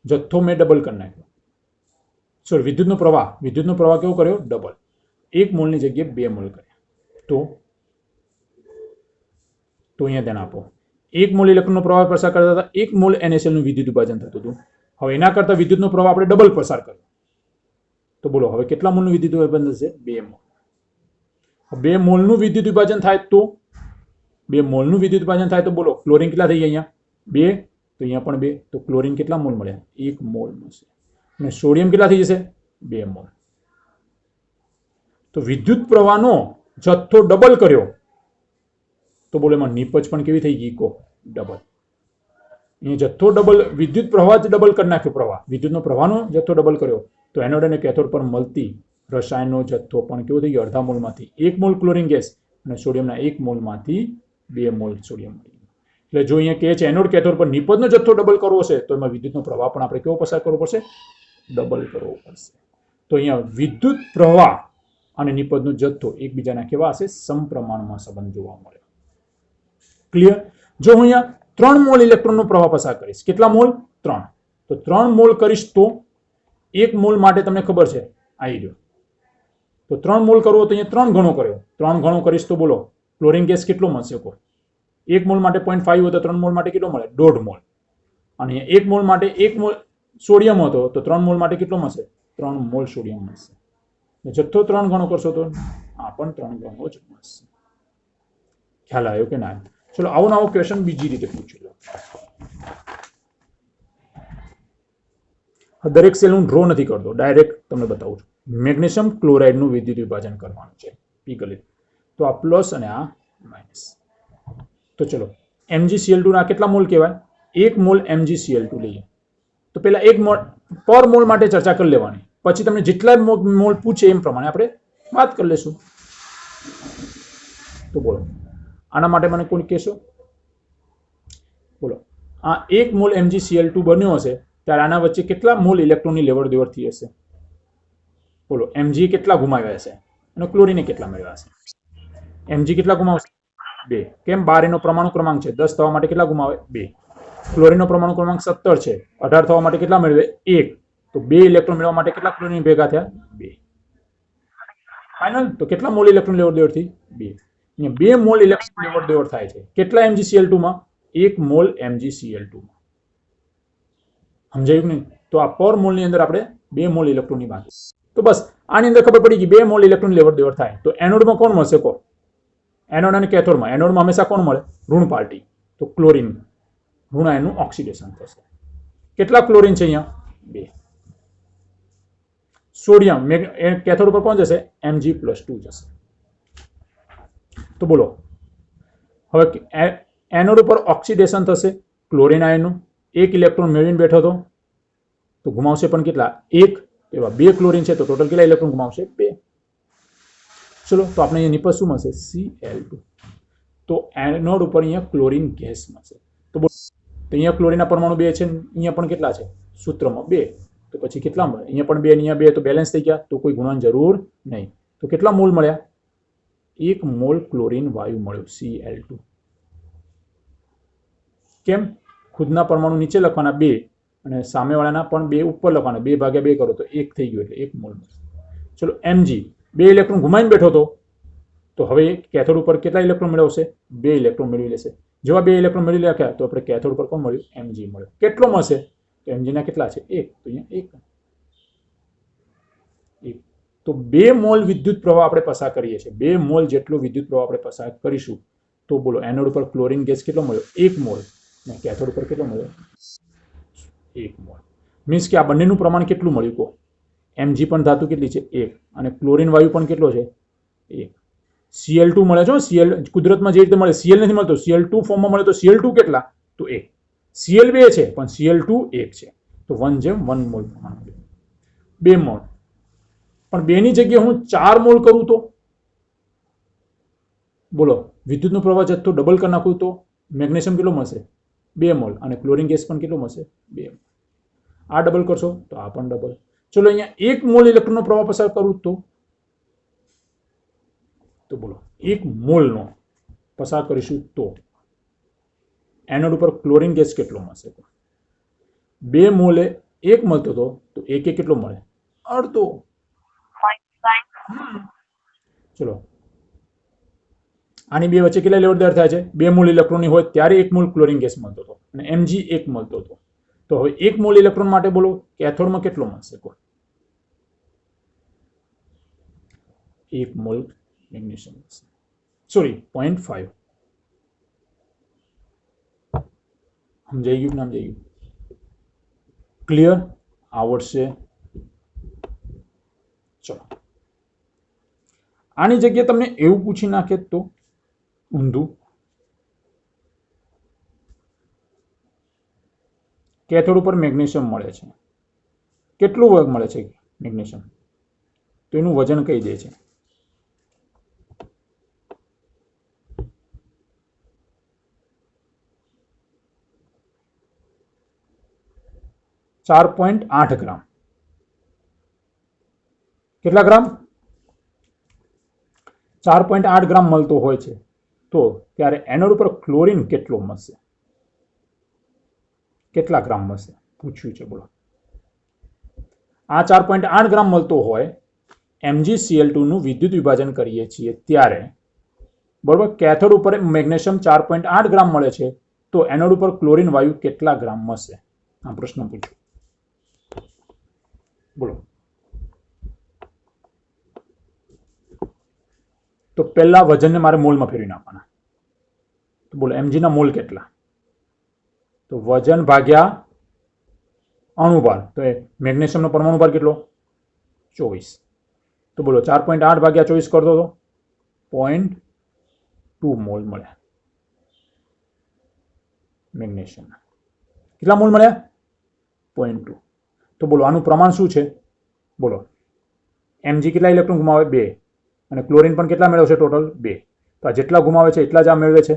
જથ્થો મેં ડબલ કરી નાખ્યો. સોરી, વિદ્યુતનો પ્રવાહ કેવો કર્યો? ડબલ. 1 મોલની જગ્યાએ 2 મોલ કર્યા. તો અહીંયા ધ્યાન આપો, 1 મોલ ઇલેક્ટ્રોનનો પ્રવાહ પસાર કરતા હતા, 1 મોલ NaCl નું વિદ્યુત વિભાજન થતું હતું. હવે એના કરતા વિદ્યુતનો પ્રવાહ આપણે ડબલ પસાર કર્યો, તો બોલો હવે કેટલા મોલનું વિદ્યુત વિભાજન થશે? 2 મોલ. 2 મોલનું વિદ્યુત વિભાજન થાય તો 2 મોલનું વિદ્યુત વિભાજન થાય તો બોલો, ક્લોરીન કેટલા થઈ ગયા? અહીંયા 2, તો અહીંયા પણ 2, તો ક્લોરીન કેટલા મોલ મળ્યા? 1 મોલ મળશે. અને સોડિયમ કેટલા થઈ જશે? 2 મોલ. તો વિદ્યુત પ્રવાહનો જથ્થો ડબલ કર્યો, તો બોલો એમાં નિપજ પણ કેવી થઈ ગઈ? ડબલ. અહીંયા જથ્થો ડબલ, વિદ્યુત પ્રવાહ જ ડબલ કરી નાખ્યો. પ્રવાહ, વિદ્યુતનો પ્રવાહનો જથ્થો ડબલ કર્યો, તો એનોડ અને કેથોડ પર મળતી રસાયણનો જથ્થો પણ કેવો થઈ ગયો? અડધા મોલમાંથી 1 મોલ ક્લોરીન ગેસ, અને સોડિયમના 1 મોલમાંથી 2 મોલ સોડિયમ મળી ગયો. એટલે જો અહીંયા કહે છે એનોડ કેથોડ પર નિપજનો જથ્થો ડબલ કરવો છે, તો એમાં વિદ્યુતનો પ્રવાહ પણ આપણે કેવો પસાર કરવો પડશે? ડબલ કરવો પડશે. તો અહીંયા વિદ્યુત પ્રવાહ અને નિપજનો જથ્થો એકબીજાના કેવા હશે? સમપ્રમાણમાં સંબંધ જોવા મળે. ક્લિયર? જો હું અહીંયા 3 મોલ ઇલેક્ટ્રોનનો પ્રવાહ પસાર કરીશ, કેટલા મોલ? 3. તો 3 મોલ કરીશ તો 1 મોલ માટે તમને ખબર છે આવી ગયો. તો 3 મોલ કરવો તો અહીંયા 3 ગણો કર્યો. 3 ગણો કરીશ તો બોલો ક્લોરીન ગેસ કેટલો મળશે? 1 મોલ માટે 0.5 હોય તો 3 મોલ માટે કેટલો મળે? 1.5 મોલ. અને 1 મોલ માટે 1 મોલ સોડિયમ હતો, તો 3 મોલ માટે કેટલો મળશે? 3 મોલ સોડિયમ મળશે. જથ્થો 3 ગણો કરશો તો આ પણ 3 ગણો જ મળશે. ખ્યાલ આવ્યો કે ના? ચલો, આવો નવો ક્વેશ્ચન બીજી રીતે પૂછી લો. દરેક સેલ હું ડ્રો નથી કરતો, ડાયરેક્ટ તમને બતાવું છું. મેગ્નેશિયમ ક્લોરાઇડનું વિદ્યુત વિભાજન કરવાનું છે, પીગલિત. તો આ પ્લસ અને આ માઇનસ. તો ચલો, MgCl2 ના કેટલા મોલ કહેવાય? 1 મોલ MgCl2 લઈએ. તો પહેલા 1 મોલ પર મોલ માટે ચર્ચા કરી લેવાની, પછી તમને જેટલા મોલ પૂછે એમ પ્રમાણે આપણે વાત કરી લેશું. તો બોલો, આના માટે મને કોણ કહેશો? બોલો, આ 1 મોલ MgCl2 બન્યો હશે ત્યારે આના વચ્ચે કેટલા મોલ ઇલેક્ટ્રોનની લેવડ દેવડ થઈ હશે? બોલો, Mg કેટલા ગુમાવ્યા હશે અને ક્લોરીને કેટલા મેળવ્યા હશે? Mg કેટલા ગુમાવશે? 2. કેમ? 12 એનો પરમાણુ ક્રમાંક છે, 10 થવા માટે કેટલા ગુમાવે? 2. ક્લોરીનનો પરમાણુ ક્રમાંક 17 છે, 18 થવા માટે કેટલા મેળવે? 1. તો 2 ઇલેક્ટ્રોન મેળવવા માટે કેટલા ક્લોરીન ભેગા થયા? 2. ફાઇનલ. તો કેટલા મોલ ઇલેક્ટ્રોન લેવડ દેવડ થઈ? 2. અહીંયા 2 મોલ ઇલેક્ટ્રોન લેવડ દેવડ થાય છે. કેટલા MgCl2 માં? 1 મોલ MgCl2 માં. સમજાયું કે નહીં? તો આ પર મોલની અંદર આપણે 2 મોલ ઇલેક્ટ્રોનની વાત. તો બસ આની અંદર ખબર પડી કે 2 મોલ ઇલેક્ટ્રોન લેવડ દેવડ થાય તો એનોડમાં કોણ મળશે કહો? એનોડ અને કેથોડમાં એનોડમાં હંમેશા કોણ મળે? ઋણ પાર્ટી. તો ક્લોરીન ઋણ આયનનું ઓક્સિડેશન થશે. કેટલા ક્લોરીન છે અહીંયા? 2. સોડિયમ કેથોડ ઉપર કોણ જશે? Mg+2 જશે. તો બોલો હવે એનોડ ઉપર ઓક્સિડેશન થશે ક્લોરીન આયનનું. 1 ઇલેક્ટ્રોન મેળવીને બેઠો હતો તો ગુમાવશે પણ કેટલા? 1. તો એવા 2 ક્લોરીન છે તો ટોટલ કેટલા ઇલેક્ટ્રોન ગુમાવશે? 2. ચલો તો આપણે અહીંયા નિપજ શું મળશે? Cl2. તો એનોડ ઉપર અહીંયા ક્લોરીન ગેસ મળશે. તો અહીંયા ક્લોરીનના પરમાણુ 2 છે, અહીંયા પણ કેટલા છે? સૂત્રમાં 2. તો પછી કેટલા મળે? અહીંયા પણ 2 અહીંયા 2 તો બેલેન્સ થઈ ગયા, તો કોઈ ગુણવાની જરૂર નહીં. તો કેટલા મોલ મળ્યા? 1 મોલ ક્લોરીન વાયુ મળ્યો Cl2. કેમ? ખુદના પરમાણુ નીચે લખવાના 2 અને સામેવાળાના પણ 2 ઉપર લખવાના. 2 ભાગ્યા 2 કરો તો 1 થઈ ગયું, એટલે 1 મોલ મળશે. ચલો Mg 2 ઇલેક્ટ્રોન ગુમાવીને બેઠો હતો તો હવે કેથોડ ઉપર કેટલા ઇલેક્ટ્રોન મેળવશે? 2 ઇલેક્ટ્રોન મેળવી લેશે. જેવા 2 ઇલેક્ટ્રોન મેળવી રાખ્યા તો આપણે કેથોડ ઉપર કોણ મળ્યું? Mg મળ્યો. કેટલો મળશે? તો Mg ના કેટલા છે? 1. તો અહીંયા 1. તો 2 મોલ વિદ્યુત પ્રવાહ આપણે પસાર કરીએ છીએ. 2 મોલ જેટલો વિદ્યુત પ્રવાહ આપણે પસાર કરીશું તો બોલો એનોડ ઉપર ક્લોરીન ગેસ કેટલો મળ્યો? 1 મોલ. અને કેથોડ ઉપર કેટલો મળ્યો? 1 મોલ. મીન્સ કે આ બંનેનું પ્રમાણ કેટલું મળ્યું કહો? Mg પણ ધાતુ કેટલી છે? 1. અને ક્લોરીન વાયુ પણ કેટલો છે? 1. Cl2 મળે છે. Cl કુદરતમાં જે રીતે મળે Cl નથી મળતો, Cl2 ફોર્મમાં મળે તો Cl2 કેટલા? તો 1. Cl 2 છે પણ Cl2 1 છે. તો 1:1 મોલ પ્રમાણ મળ્યું. 2 મોલ. પણ 2 ની જગ્યાએ હું 4 મોલ કરું તો બોલો વિદ્યુતનો પ્રવાહ જથ્થો ડબલ કરી નાખું તો મેગ્નેશિયમ કેટલો મળશે? 2 મોલ. અને ક્લોરીન ગેસ પણ કેટલો મળશે? 2 મોલ. આ ડબલ કરશો તો આ પણ ડબલ. ચલો અહીંયા 1 મોલ ઇલેક્ટ્રોનનો પ્રવાહ પસાર કરું તો બોલો 1 મોલનો પસાર કરીશું તો એનોડ ઉપર ક્લોરીન ગેસ કેટલો મળશે? 2 મોલે 1 મળતો હતો તો 1 કેટલો મળે? અડધો. ચલો આની 2 વચ્ચે કેટલા લેવડ દેવડ થાય છે? 2 મોલ ઇલેક્ટ્રોનની હોય ત્યારે 1 મોલ ક્લોરીન ગેસ મળતો હતો અને Mg 1 મળતો હતો. તો હવે 1 મોલ ઇલેક્ટ્રોન માટે બોલો કેથોડમાં કેટલો મળશે? 1 મોલ મેગ્નેશિયમ મળશે. સોરી 0.5. સમજાઈ ગયું? ના સમજાઈ ગયું? ક્લિયર? આવડશે? ચલો આની જગ્યાએ તમને એવું પૂછી નાખે તો ઊંધું. કેથોડ ઉપર મેગ્નેશિયમ મળે છે. કેટલું વર્ગ મળે છે મેગ્નેશિયમ? તો એનું વજન કહી દે છે. .8 ગ્રામ. કેટલા ગ્રામ? 4.8 ગ્રામ મળતો હોય છે. તો ત્યારે એનોડ ઉપર ક્લોરીન કેટલો મળશે? કેટલા ગ્રામ મળશે પૂછ્યું છે? બોલો આ 4.8 ગ્રામ મળતો હોય MgCl2 નું વિદ્યુત વિભાજન કરીએ છીએ ત્યારે બરોબર કેથોડ ઉપર મેગ્નેશિયમ 4.8 ગ્રામ મળે છે તો એનોડ ઉપર ક્લોરીન વાયુ કેટલા ગ્રામ મળશે? આ પ્રશ્ન પૂછ્યો. બોલો તો પહેલા વજનને મારે મોલમાં ફેરવી નાખવાના. તો બોલો Mg ના મોલ કેટલા? તો વજન ભાગ્યા અણુભાર. તો એ મેગ્નેશિયમનો પરમાણુ ભાર કેટલો? 24. તો બોલો 4.8 ભાગ્યા 24 કરતો તો 0.2 મોલ મળ્યા મેગ્નેશિયમ. કેટલા મોલ મળ્યા? 0.2. તો બોલો આનું પ્રમાણ શું છે? બોલો Mg કેટલા ઇલેક્ટ્રોન ગુમાવે? 2. અને ક્લોરીન પણ કેટલા મેળવશે? ટોટલ 2. તો આ જેટલા ગુમાવે છે એટલા જ આ મેળવે છે.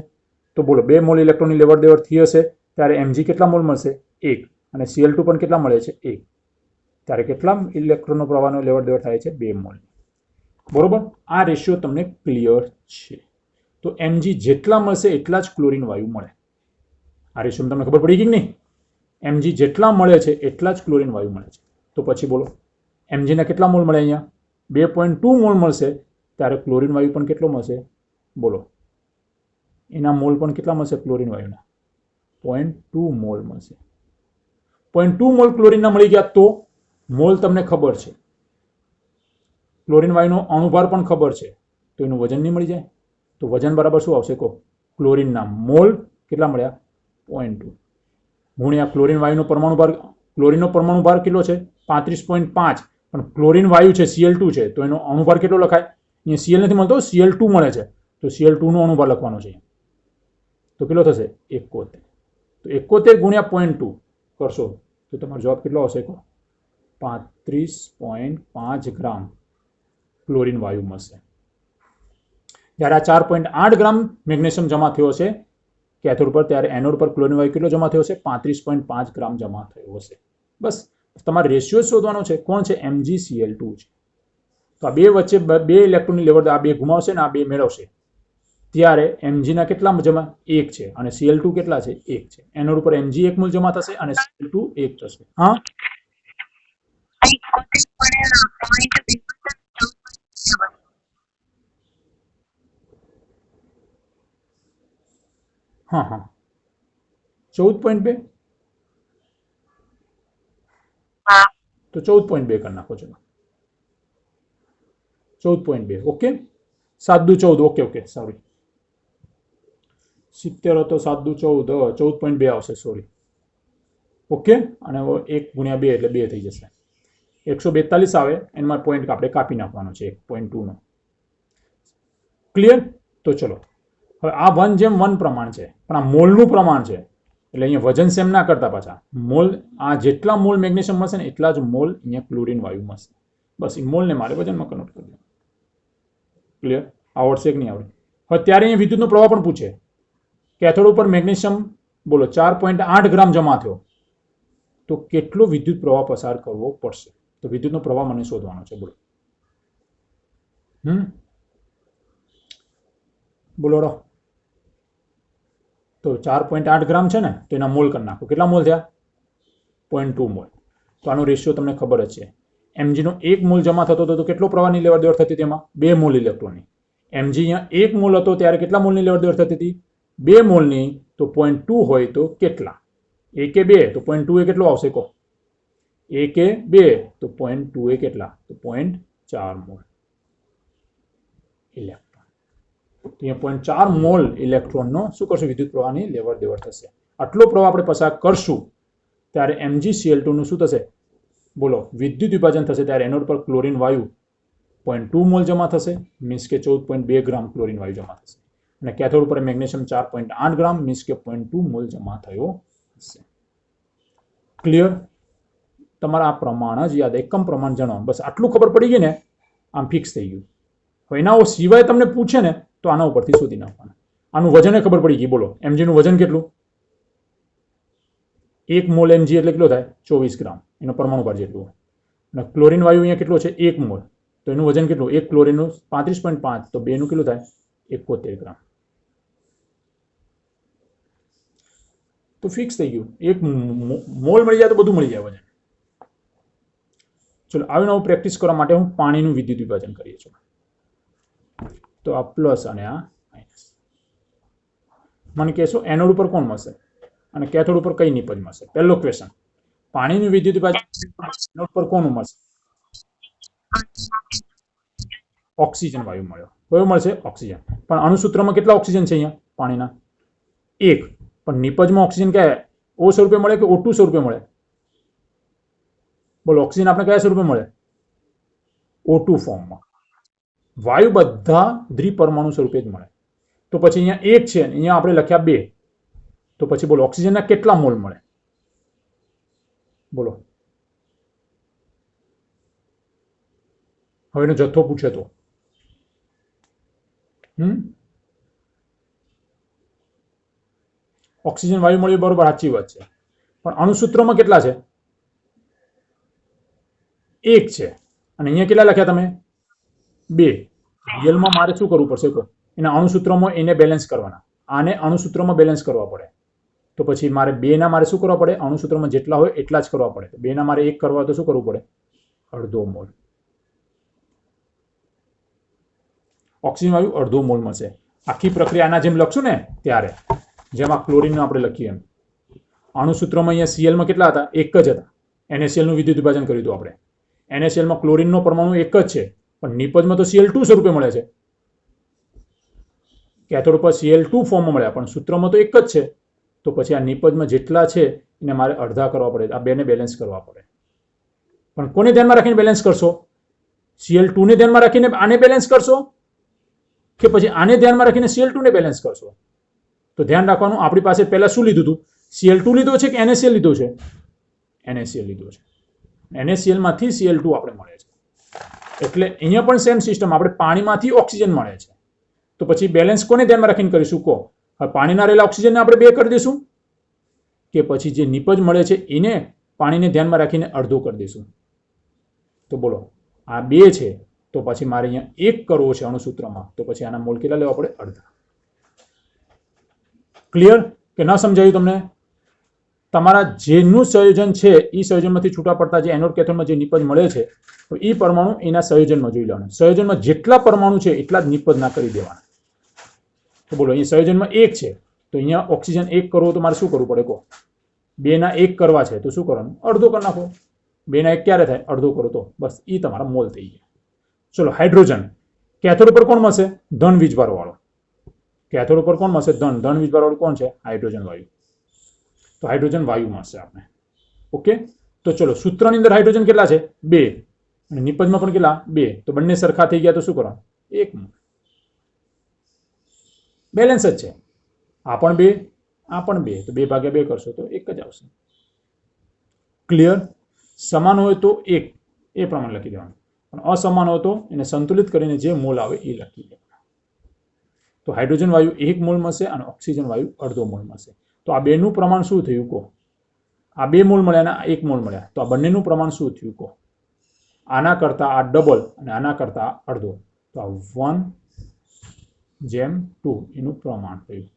તો બોલો 2 મોલ ઇલેક્ટ્રોનની લેવડ દેવડ થઈ હશે ત્યારે Mg કેટલા મોલ મળશે? 1. અને Cl2 પણ કેટલા મળે છે? 1. ત્યારે કેટલા ઇલેક્ટ્રોનનો પ્રવાહનો લેવડ દેવડ થાય છે? 2 મોલ. બરોબર? આ રેશિયો તમને ક્લિયર છે. તો Mg જેટલા મળશે એટલા જ ક્લોરીન વાયુ મળે. આ રેશિયો તમને ખબર પડી કે નહીં? Mg જેટલા મળે છે એટલા જ ક્લોરીન વાયુ મળે છે. તો પછી બોલો Mg ના કેટલા મોલ મળે? અહીંયા 2.2 મોલ મળશે ત્યારે ક્લોરીન વાયુ પણ કેટલો મળશે? બોલો એના મોલ પણ કેટલા મળશે? ક્લોરીન વાયુના 0.2 મોલ મળશે. 0.2 મોલ ક્લોરીનના મળી ગયા તો મોલ તમને ખબર છે ક્લોરીન વાયુનો અણુભાર પણ ખબર છે તો એનું વજન નહીં મળી જાય. તો વજન બરાબર શું આવશે કહો? ક્લોરીનના મોલ કેટલા મળ્યા? 0.2 ગુણ્યા ક્લોરીન વાયુનો પરમાણુ ભાર. ક્લોરીનનો પરમાણુ ભાર કેટલો છે? 35.5. પણ ક્લોરીન વાયુ છે Cl2 છે તો એનો અણુભાર કેટલો લખાય? અહીંયા Cl નથી મળતો, Cl2 મળે છે તો Cl2 નો અણુભાર લખવાનો છે. તો કેટલો થશે? 71. તો 71 ગુણ્યા 0.2 કરશો તો તમારો જવાબ કેટલો આવશે કહો? 35.5 ગ્રામ ક્લોરીન વાયુ મળશે. જ્યારે આ 4.8 ગ્રામ મેગ્નેશિયમ જમા થયો છે કેથોડ પર, ત્યારે એનોડ પર ક્લોરીન વાયુ કેટલો જમા થયો છે? 35.5 ગ્રામ જમા થયો હશે. બસ તમારે રેશિયો શોધવાનો છે. કોણ છે? MgCl2 છે. તો આ બે વચ્ચે બે ઇલેક્ટ્રોનની લેવડ, આ બે ગુમાવશે ને આ બે મેળવશે, ત્યારે Mg ના કેટલા જમા? 1 છે અને Cl2 કેટલા છે? 1 છે. એનોડ ઉપર Mg 1 મોલ જમા થશે અને Cl2 1 થશે. હા, હા હા 14.2 તો 14.2 કરી નાખો. ચલો 14.2. ઓકે, 7 દુ 14. ઓકે ઓકે, સોરી 70 હતો, 7 દુ 14, 14.2 આવશે. સોરી. ઓકે, અને 1 ગુણ્યા 2 એટલે 2 થઈ જશે. 142 આવે, એમાં પોઈન્ટ આપણે કાપી નાખવાનો છે 1.2 નો. ક્લિયર? તો ચલો હવે આ 1:1 પ્રમાણ છે પણ આ મોલનું પ્રમાણ છે એટલે અહીંયા વજન સેમ ના કરતા પાછા મોલ, આ જેટલા મોલ મેગ્નેશિયમ મળશે ને એટલા જ મોલ અહીંયા ક્લોરીન વાયુ મળશે. બસ એ મોલને મારે વજનમાં કન્વર્ટ કરી દેવાનું. ક્લિયર? આવડશે કે નહીં આવડે? હવે ત્યારે અહીંયા વિદ્યુતનો પ્રવાહ પણ પૂછે. કેથોડ ઉપર મેગ્નેશિયમ બોલો 4.8 ગ્રામ જમા થયો તો કેટલો વિદ્યુત પ્રવાહ પસાર કરવો પડશે? તો વિદ્યુતનો પ્રવાહ મને શોધવાનો છે. બોલો બોલો. તો 4.8 ગ્રામ છે ને તો એના મોલ કરી નાખો. કેટલા મોલ થયા? 0.2 મોલ. તો આનો રેશિયો તમને ખબર જ છે. Mg નો 1 મોલ જમા થતો હતો તો કેટલો પ્રવાહની લેવડ દેવડ થતી હતી? એમાં 2 મોલ ઇલેક્ટ્રોનની. Mg અહીંયા 1 મોલ હતો ત્યારે કેટલા મોલની લેવડ દેવડ થતી હતી? 2 મોલની. તો 0.2 હોય તો કેટલા? 1 કે 2? તો 0.2 એ કેટલો આવશે કહો? 1 કે 2? તો 0.2 એ કેટલા? તો 0.4 મોલ ઇલેક્ટ્રોન. તો અહીંયા 0.4 મોલ ઇલેક્ટ્રોનનો શું કરશું? વિદ્યુત પ્રવાહની લેવડ દેવડ થશે. આટલો પ્રવાહ આપણે પસાર કરશું ત્યારે MgCl2 નું શું થશે? બોલો, વિદ્યુત વિભાજન થશે ત્યારે એનોડ પર ક્લોરીન વાયુ 0.2 મોલ જમા થશે, મીન્સ કે 14.2 ગ્રામ ક્લોરીન વાયુ જમા થશે. અને કેથોડ ઉપર મેગ્નેશિયમ 4.8 ગ્રામ મીન્સ કે 0.2 મોલ જમા થયો હશે. ક્લિયર? તમારા આ પ્રમાણ જ યાદ, એકમ પ્રમાણ જણાવો. બસ આટલું ખબર પડી ગઈ ને, આમ ફિક્સ થઈ ગયું. હવે એના સિવાય તમને પૂછે ને તો આના ઉપરથી શોધી નાખવાના. આનું વજન ખબર પડી ગઈ. બોલો, Mg નું વજન કેટલું? 1 મોલ Mg એટલે કેટલો થાય? 24 ગ્રામ. એનો પરમાણુ ભાર જેટલું. અને ક્લોરીન વાયુ અહીંયા કેટલો છે? 1 મોલ. તો એનું વજન કેટલું? 1 ક્લોરીનનું 35.5 તો 2 નું કેટલું થાય? 71 ગ્રામ. તો ફિક્સ થઈ ગયું. 1 મોલ મળી જાય તો બધું મળી જાય વજન. ચલો, આવી નવું પ્રેક્ટિસ કરવા માટે હું પાણીનું વિદ્યુત વિભાજન કરીએ છીએ. તો આ પ્લસ અને આ માઇનસ. મને કહેશો એનોડ ઉપર કોણ મળશે અને કેથોડ ઉપર કઈ નિપજ મળશે? પહેલો ક્વેશ્ચન, પાણીનું વિદ્યુત વિભાજન એનોડ પર કોનું મળશે? ઓક્સિજન વાયુ મળ્યો. કયો મળશે? ઓક્સિજન. પણ અણુસૂત્રમાં કેટલા ઓક્સિજન છે અહીંયા પાણીના? 1. પણ નિપજમાં ઓક્સિજન કયા O સ્વરૂપે મળે કે O2 સ્વરૂપે મળે? બોલો, ઓક્સિજન આપણે કયા સ્વરૂપે મળે? O2 ફોર્મમાં. વાયુ બધા દ્વિપરમાણુ સ્વરૂપે જ મળે. તો પછી અહીંયા 1 છે, અહીંયા આપણે લખ્યા 2. તો પછી બોલો, ઓક્સિજનના કેટલા મોલ મળે? બોલો. હવે એનો જથ્થો પૂછે તો ઓક્સિજન વાયુ મળ્યું, બરોબર, સાચી વાત છે. પણ અણુસૂત્રમાં કેટલા છે? 1 છે. અને અહીંયા કેટલા લખ્યા તમે? 2. રિયલમાં મારે શું કરવું પડશે? એના અણુસૂત્રમાં એને બેલેન્સ કરવાના. આને અણુસૂત્રમાં બેલેન્સ કરવા પડે. તો પછી મારે 2 ના મારે શું કરવા પડે? અણુસૂત્રમાં જેટલા હોય એટલા જ કરવા પડે. 2 ના મારે 1 કરવા તો શું કરવું પડે? અડધો મોલ. ઓક્સિજન વાયુ અડધો મોલ મળશે. આખી પ્રક્રિયા આના જેમ લખશું ને ત્યારે, જેમાં ક્લોરીનનું આપણે લખીએ એમ. અણુસૂત્રમાં અહીંયા Cl માં કેટલા હતા? 1 જ હતા. NaCl નું વિદ્યુત વિભાજન કર્યું હતું આપણે. NaCl માં ક્લોરીનનો પરમાણુ 1 જ છે પણ નિપજમાં તો Cl2 સ્વરૂપે મળે છે, કેથોડ પર Cl2 ફોર્મમાં મળ્યા, પણ સૂત્રમાં તો એક જ છે. તો પછી આ નિપજમાં જેટલા છે એને મારે અડધા કરવા પડે, આ બેને બેલેન્સ કરવા પડે. પણ કોને ધ્યાનમાં રાખીને બેલેન્સ કરશો? Cl2 ને ધ્યાનમાં રાખીને આને બેલેન્સ કરશો કે પછી આને ધ્યાનમાં રાખીને Cl2 ને બેલેન્સ કરશો? તો ધ્યાન રાખવાનું, આપણી પાસે પહેલા શું લીધું હતું? Cl2 લીધો છે કે NaCl લીધો છે? NaCl લીધો છે. NaCl માંથી Cl2 આપણે મળે છે. એટલે અહીંયા પણ સેમ સિસ્ટમ, આપણે પાણીમાંથી ઓક્સિજન મળે છે. તો પછી બેલેન્સ કોને ધ્યાનમાં રાખીને કરીશું કહો? હવે પાણીના રહેલા ઓક્સિજનને આપણે 2 કરી દઈશું કે પછી જે નિપજ મળે છે એને પાણીને ધ્યાનમાં રાખીને અડધો કરી દઈશું? તો બોલો, આ 2 છે તો પછી મારે અહીંયા 1 કરવો છે અણુસૂત્રમાં, તો પછી આના મોલ કેટલા લેવા પડે? અડધા. ક્લિયર કે ના સમજાયું તમને? તમારા જેનું સંયોજન છે એ સંયોજનમાંથી છૂટા પડતા જે એનોડ કેથોડમાં જે નિપજ મળે છે તો એ પરમાણુ એના સંયોજનમાં જોઈ લેવાનું. સંયોજનમાં જેટલા પરમાણુ છે એટલા જ નિપજના કરી દેવાના. તો બોલો, અહીંયા સંયોજનમાં 1 છે તો અહીંયા ઓક્સિજન 1 કરવો તો મારે શું કરવું પડે કહો? 2 ના 1 કરવા છે તો શું કરવાનું? અડધો કરી નાખો. 2 ના 1 ક્યારે થાય? અડધો કરો તો બસ એ તમારા મોલ થઈ ગયા. ચલો, હાઇડ્રોજન કેથોડ ઉપર કોણ મળશે? ધન વીજભાર વાળો. કેથોડ ઉપર કોણ મળશે? ધન વીજભાર વાળું કોણ છે? હાઇડ્રોજન વાયુ. તો હાઇડ્રોજન વાયુ મળશે આપણે. ઓકે, તો ચલો, સૂત્રની અંદર હાઇડ્રોજન કેટલા છે? 2, અને નિપજમાં પણ કેટલા? 2. તો બંને સરખા થઈ ગયા તો શું કરવાનું? 1 મોલ. બેલેન્સ જ છે. આ પણ 2, આ પણ 2, તો 2 ભાગ્યા 2 કરશો તો 1 જ આવશે. ક્લિયર? સમાન હોય તો 1 એ પ્રમાણે લખી દેવાનું, પણ અસમાન હોય તો એને સંતુલિત કરીને જે મોલ આવે એ લખી દેવાનું. તો હાઇડ્રોજન વાયુ 1 મોલ મળશે અને ઓક્સિજન વાયુ અડધો મોલ મળશે. તો આ બેનું પ્રમાણ શું થયું કહો? આ 2 મોલ મળ્યા અને 1 મોલ મળ્યા, તો આ બંનેનું પ્રમાણ શું થયું કહો? આના કરતા આ ડબલ અને આના કરતા અડધો, તો આ 1:2 એનું પ્રમાણ થયું.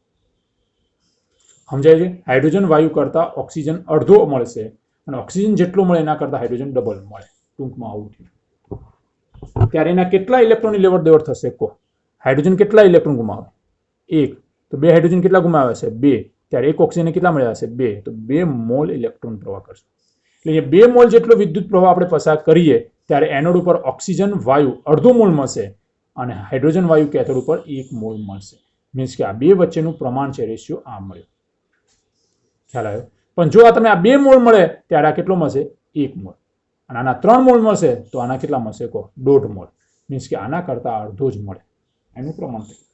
સમજાય છે? હાઇડ્રોજન વાયુ કરતા ઓક્સિજન અડધો મળશે અને ઓક્સિજન જેટલો મળે એના કરતા હાઇડ્રોજન ડબલ મળે. ટૂંકમાં આવું થયું. ત્યારે એના કેટલા ઇલેક્ટ્રોનની લેવડ દેવડ થશે કહો? હાઇડ્રોજન કેટલા ઇલેક્ટ્રોન ગુમાવે? 1. તો 2 હાઇડ્રોજન કેટલા ગુમાવે છે? 2. ત્યારે 1 ઓક્સિજન કેટલા મળ્યા હશે? 2. તો 2 મોલ ઇલેક્ટ્રોન પ્રવાહ કરશે. એટલે 2 મોલ જેટલો વિદ્યુત પ્રવાહ આપણે પસાર કરીએ ત્યારે એનોડ ઉપર ઓક્સિજન વાયુ અડધો મોલ મળશે અને હાઇડ્રોજન વાયુ કેથોડ ઉપર 1 મોલ મળશે. મીન્સ કે આ 2 વચ્ચેનું પ્રમાણ છે, રેશિયો આ મળ્યો. ખ્યાલ આવ્યો? પણ જો આ તમને આ 2 મોલ મળે ત્યારે આ કેટલો મળશે? 1 મોલ. અને આના 3 મોલ મળશે તો આના કેટલા મળશે કહો? 1.5 મોલ. મીન્સ કે આના કરતા અડધો જ મળે, એનું પ્રમાણ થયું.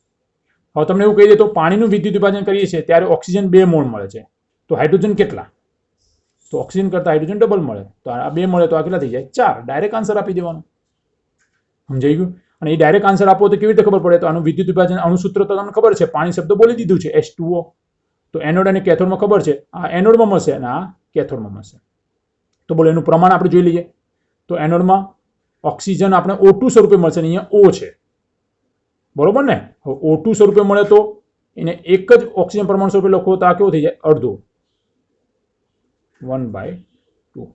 હવે તમને એવું કહી દે તો પાણીનું વિદ્યુત વિભાજન કરીએ છીએ ત્યારે ઓક્સિજન 2 મોલ મળે છે, તો હાઇડ્રોજન કેટલા? તો ઓક્સિજન કરતા હાઇડ્રોજન ડબલ મળે, તો આ 2 મળે તો આ કેટલા થઈ જાય? 4. ડાયરેક્ટ આન્સર આપી દેવાનો. સમજાઈ ગયું? અને એ ડાયરેક્ટ આન્સર આપો તો કેવી રીતે ખબર પડે? તો આનું વિદ્યુત વિભાજન અણુસૂત્ર તો તમને ખબર છે, પાણી શબ્દ બોલી દીધું છે, H2O. તો એનોડ અને કેથોડમાં ખબર છે, આ એનોડમાં મળશે અને આ કેથોડમાં મળશે. તો બોલો, એનું પ્રમાણ આપણે જોઈ લઈએ. તો એનોડમાં ઓક્સિજન આપણે O2 સ્વરૂપે મળશે અને અહીંયા O છે, બરોબર ને? O2 સ્વરૂપે મળે તો એને એક જ ઓક્સિજન પરમાણુ સ્વરૂપે લખો તો આ કેવું થઈ જાય? અડધો, 1/2.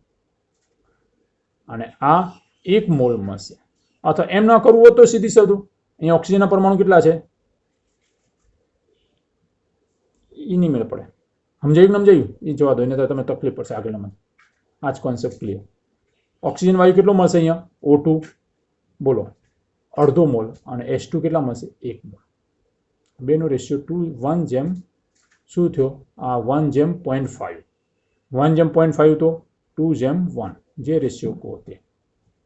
અને આ 1 મોલ મળશે. અથવા એમ ના કરવું હોય તો સીધી સાધું અહીંયા ઓક્સિજનના પરમાણુ કેટલા છે એ નહીં મેળ પડે. સમજાયું? એ જવા દો, એને તો તમે તકલીફ પડશે આગળમાં. આ જ કોન્સેપ્ટ ક્લિયર. ઓક્સિજન વાયુ કેટલો મળશે અહીંયા? O2 બોલો, અડધો મોલ, અને H2 કેટલા મળશે? 1 મોલ. બેનો રેશિયો 1 શું થયો? આ 1:0.5. 1:0.5 તો 2:1, જે રેશિયો કહો તે.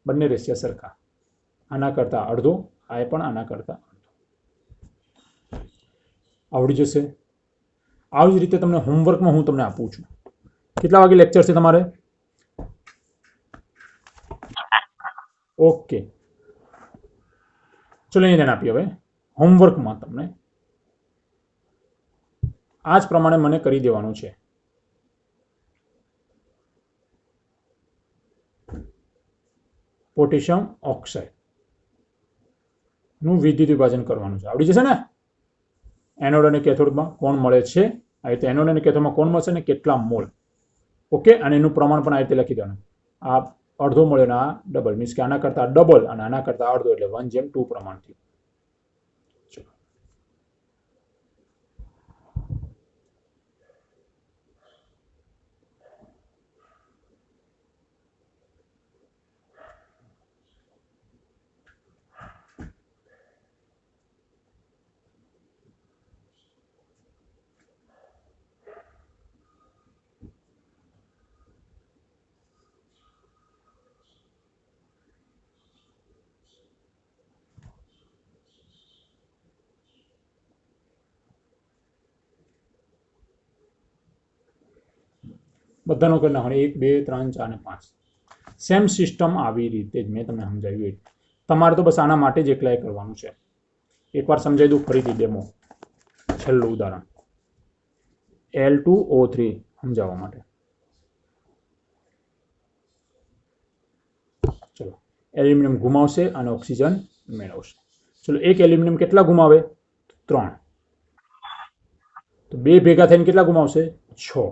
બંને રેશિયા સરખા. આના કરતા અડધો, આ પણ આના કરતા અડધો. આવડી જશે. આવી જ રીતે તમને હોમવર્કમાં હું તમને આપું છું. કેટલા વાગે લેક્ચર છે તમારે? ઓકે, ચલો અહીં ધ્યાન આપીએ. હવે હોમવર્કમાં તમને આ જ પ્રમાણે મને કરી દેવાનું છે. પોટેશિયમ ઓક્સાઇડ નું વિદ્યુત વિભાજન કરવાનું છે. આવડી જશે ને? એનોડ અને કેથોડમાં કોણ મળે છે, આ રીતે એનોડ અને કેથોડમાં કોણ મળશે ને કેટલા મોલ. ઓકે, અને એનું પ્રમાણ પણ આ રીતે લખી દેવાનું. આ અડધો મળ્યો ને આ ડબલ, મીન્સ કે આના કરતા ડબલ અને આના કરતા અડધો, એટલે 1:2 પ્રમાણ થયું. બધાનો કરી નાખવાનો 1 2 3 4 અને 5 સેમ સિસ્ટમ આવી રીતે જ મેં તમને સમજાવ્યું એ તમારે તો બસ આના માટે જ એકલાએ કરવાનું છે એકવાર સમજાવી દઉં ફરીથી ડેમો છેલ્લું ઉદાહરણ L2O3 સમજાવવા માટે ચલો એલ્યુમિનિયમ ગુમાવશે અને ઓક્સિજન મેળવશે ચલો એક એલ્યુમિનિયમ કેટલા ગુમાવે 3 તો બે ભેગા થઈને કેટલા ગુમાવશે 6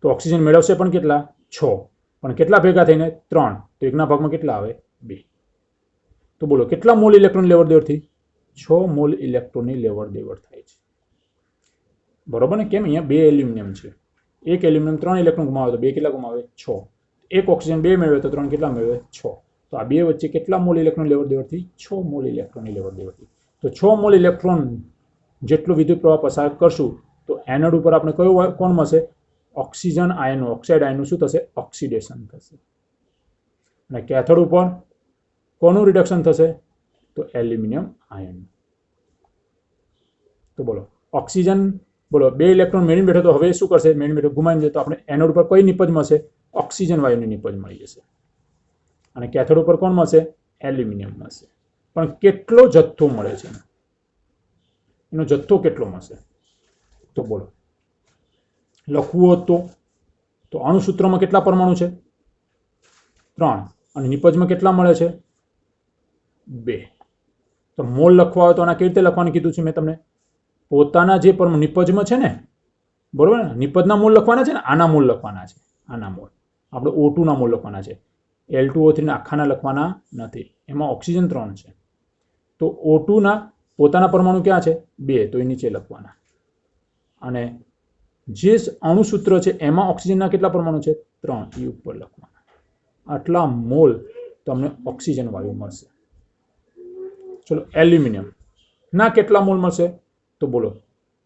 તો ઓક્સિજન મેળવશે પણ કેટલા 6 પણ કેટલા ભેગા થઈને 3 તો એકના ભાગમાં કેટલા આવે 2 તો બોલો કેટલા મોલ ઇલેક્ટ્રોન લેવડ દેવડથી 6 મોલ ઇલેક્ટ્રોનની લેવડ દેવડ થાય છે બરોબર ને કેમ અહીંયા બે એલ્યુમિનિયમ છે એક એલ્યુમિનિયમ 3 ઇલેક્ટ્રોન ગુમાવે તો બે કેટલા ગુમાવે 6 એક ઓક્સિજન 2 મેળવે તો 3 કેટલા મેળવે 6 તો આ બે વચ્ચે કેટલા મોલ ઇલેક્ટ્રોન લેવડ દેવડથી 6 મોલ ઇલેક્ટ્રોનની લેવડ દેવડથી તો 6 મોલ ઇલેક્ટ્રોન જેટલો વિદ્યુત પ્રવાહ પસાર કરશું તો એનોડ ઉપર આપણે કયો કોણ મળશે ઓક્સિજન આયન ઓક્સાઇડ આયનનું શું થશે ઓક્સિડેશન થશે અને કેથોડ ઉપર કોનું રિડક્શન થશે તો એલ્યુમિનિયમ આયન તો બોલો ઓક્સિજન બોલો બે ઇલેક્ટ્રોન મેળવીને બેઠો તો હવે શું કરશે મેળવીને બેઠો ગુમાવીને જાય તો આપણે એનોડ ઉપર કઈ નિપજ મળશે ઓક્સિજન વાયુની નિપજ મળી જશે અને કેથોડ ઉપર કોણ મળશે એલ્યુમિનિયમ મળશે પણ કેટલો જથ્થો મળે છે એનો જથ્થો કેટલો મળશે તો બોલો લખવું હોત તો અણુસૂત્રમાં કેટલા પરમાણુ છે 3 અને નિપજમાં કેટલા મળે છે 2 તો મોલ લખવા હોય તો આના કેવી રીતે લખવાનું કીધું છે મેં તમને પોતાના જે નિપજમાં છે ને બરોબર ને નિપજના મોલ લખવાના છે ને આના મોલ લખવાના છે આના મોલ આપણે O2 ના મોલ લખવાના છે L2O3 ના આખાના લખવાના નથી એમાં ઓક્સિજન 3 છે તો O2 ના પોતાના પરમાણુ ક્યાં છે 2 તો એ નીચે લખવાના અને જે અણુસૂત્ર છે એમાં ઓક્સિજનના કેટલા પરમાણુ છે 3 એ ઉપર લખવાના આટલા મોલ તમને ઓક્સિજન વાયુ મળશે ચલો એલ્યુમિનિયમ ના કેટલા મોલ મળશે તો બોલો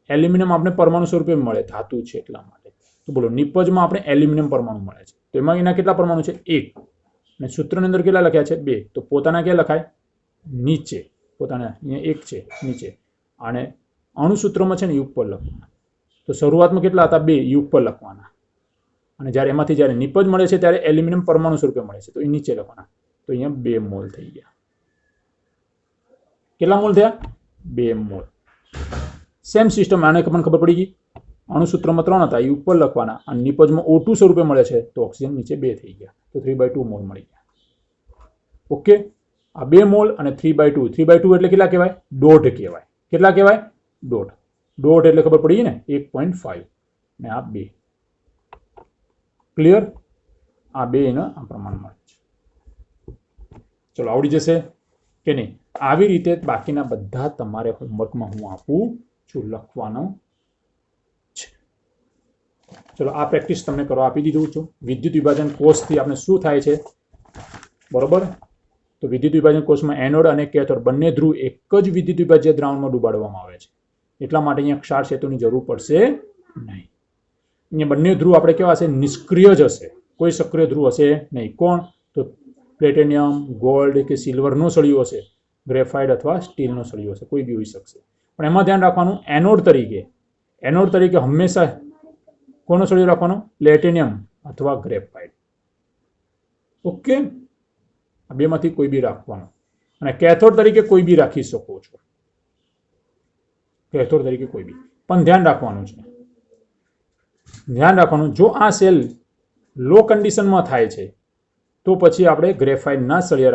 એલ્યુમિનિયમ આપણે પરમાણુ સ્વરૂપે મળે ધાતુ છે એટલા માટે તો બોલો નિપજમાં આપણે એલ્યુમિનિયમ પરમાણુ મળે છે તો એમાં એના કેટલા પરમાણુ છે 1 અને સૂત્રની અંદર કેટલા લખ્યા છે 2 તો પોતાના ક્યાં લખાય નીચે પોતાના અહીંયા 1 છે નીચે અને અણુસૂત્રમાં છે ને એ ઉપર લખવાના તો શરૂઆતમાં કેટલા હતા 2 એ ઉપર લખવાના અને જ્યારે એમાંથી જ્યારે નિપજ મળે છે ત્યારે એલ્યુમિનિયમ પરમાણુ સ્વરૂપે મળે છે તો એ નીચે લખવાના તો અહીંયા 2 મોલ થઈ ગયા કેટલા મોલ થયા 2 મોલ સેમ સિસ્ટમ આને પણ ખબર પડી ગઈ અણુસૂત્રમાં 3 હતા એ ઉપર લખવાના અને નિપજમાં O2 સ્વરૂપે મળે છે તો ઓક્સિજન નીચે 2 થઈ ગયા તો 3/2 મોલ મળી ગયા ઓકે આ 2 મોલ અને 3/2 3/2 એટલે કેટલા કહેવાય દોઢ કહેવાય કેટલા કહેવાય દોઢ એટલે ખબર પડી ને 1.5 ને આ 2 ક્લિયર આ 2 એના આ પ્રમાણ મળે છે ચલો આવડી જશે કે નહીં આવી રીતે બાકીના બધા તમારે હોમવર્કમાં હું આપું છું લખવાનો છે ચલો આ પ્રેક્ટિસ તમને કરવા આપી દીધું છું વિદ્યુત વિભાજન કોષથી આપણે શું થાય છે બરોબર તો વિદ્યુત વિભાજન કોષમાં એનોડ અને કેથોડ બંને ધ્રુવ એક જ વિદ્યુત વિભાજ્ય દ્રાવણમાં ડુબાડવામાં આવે છે એટલા માટે અહીંયા ક્ષાર સેતુની જરૂર પડશે નહીં અહીંયા બંને ધ્રુવ આપણે કેવા હશે નિષ્ક્રિય જ હશે કોઈ સક્રિય ધ્રુવ હશે નહીં કોણ તો પ્લેટિનિયમ ગોલ્ડ કે સિલ્વરનો સળિયો હશે ગ્રેફાઇટ અથવા સ્ટીલનો સળિયો હશે કોઈ બી હોઈ શકશે પણ એમાં ધ્યાન રાખવાનું એનોડ તરીકે હંમેશા કોનો સળિયો રાખવાનો પ્લેટિનિયમ અથવા ગ્રેફાઇટ ઓકે આ બેમાંથી કોઈ બી રાખવાનું અને કેથોડ તરીકે કોઈ બી રાખી શકો છો કેથોડ તરીકે કોઈ બી પણ ધ્યાન રાખવાનું જો આ સેલ લો કન્ડિશનમાં થાય છે તો પછી આપણે ગ્રેફાઇટના સળિયા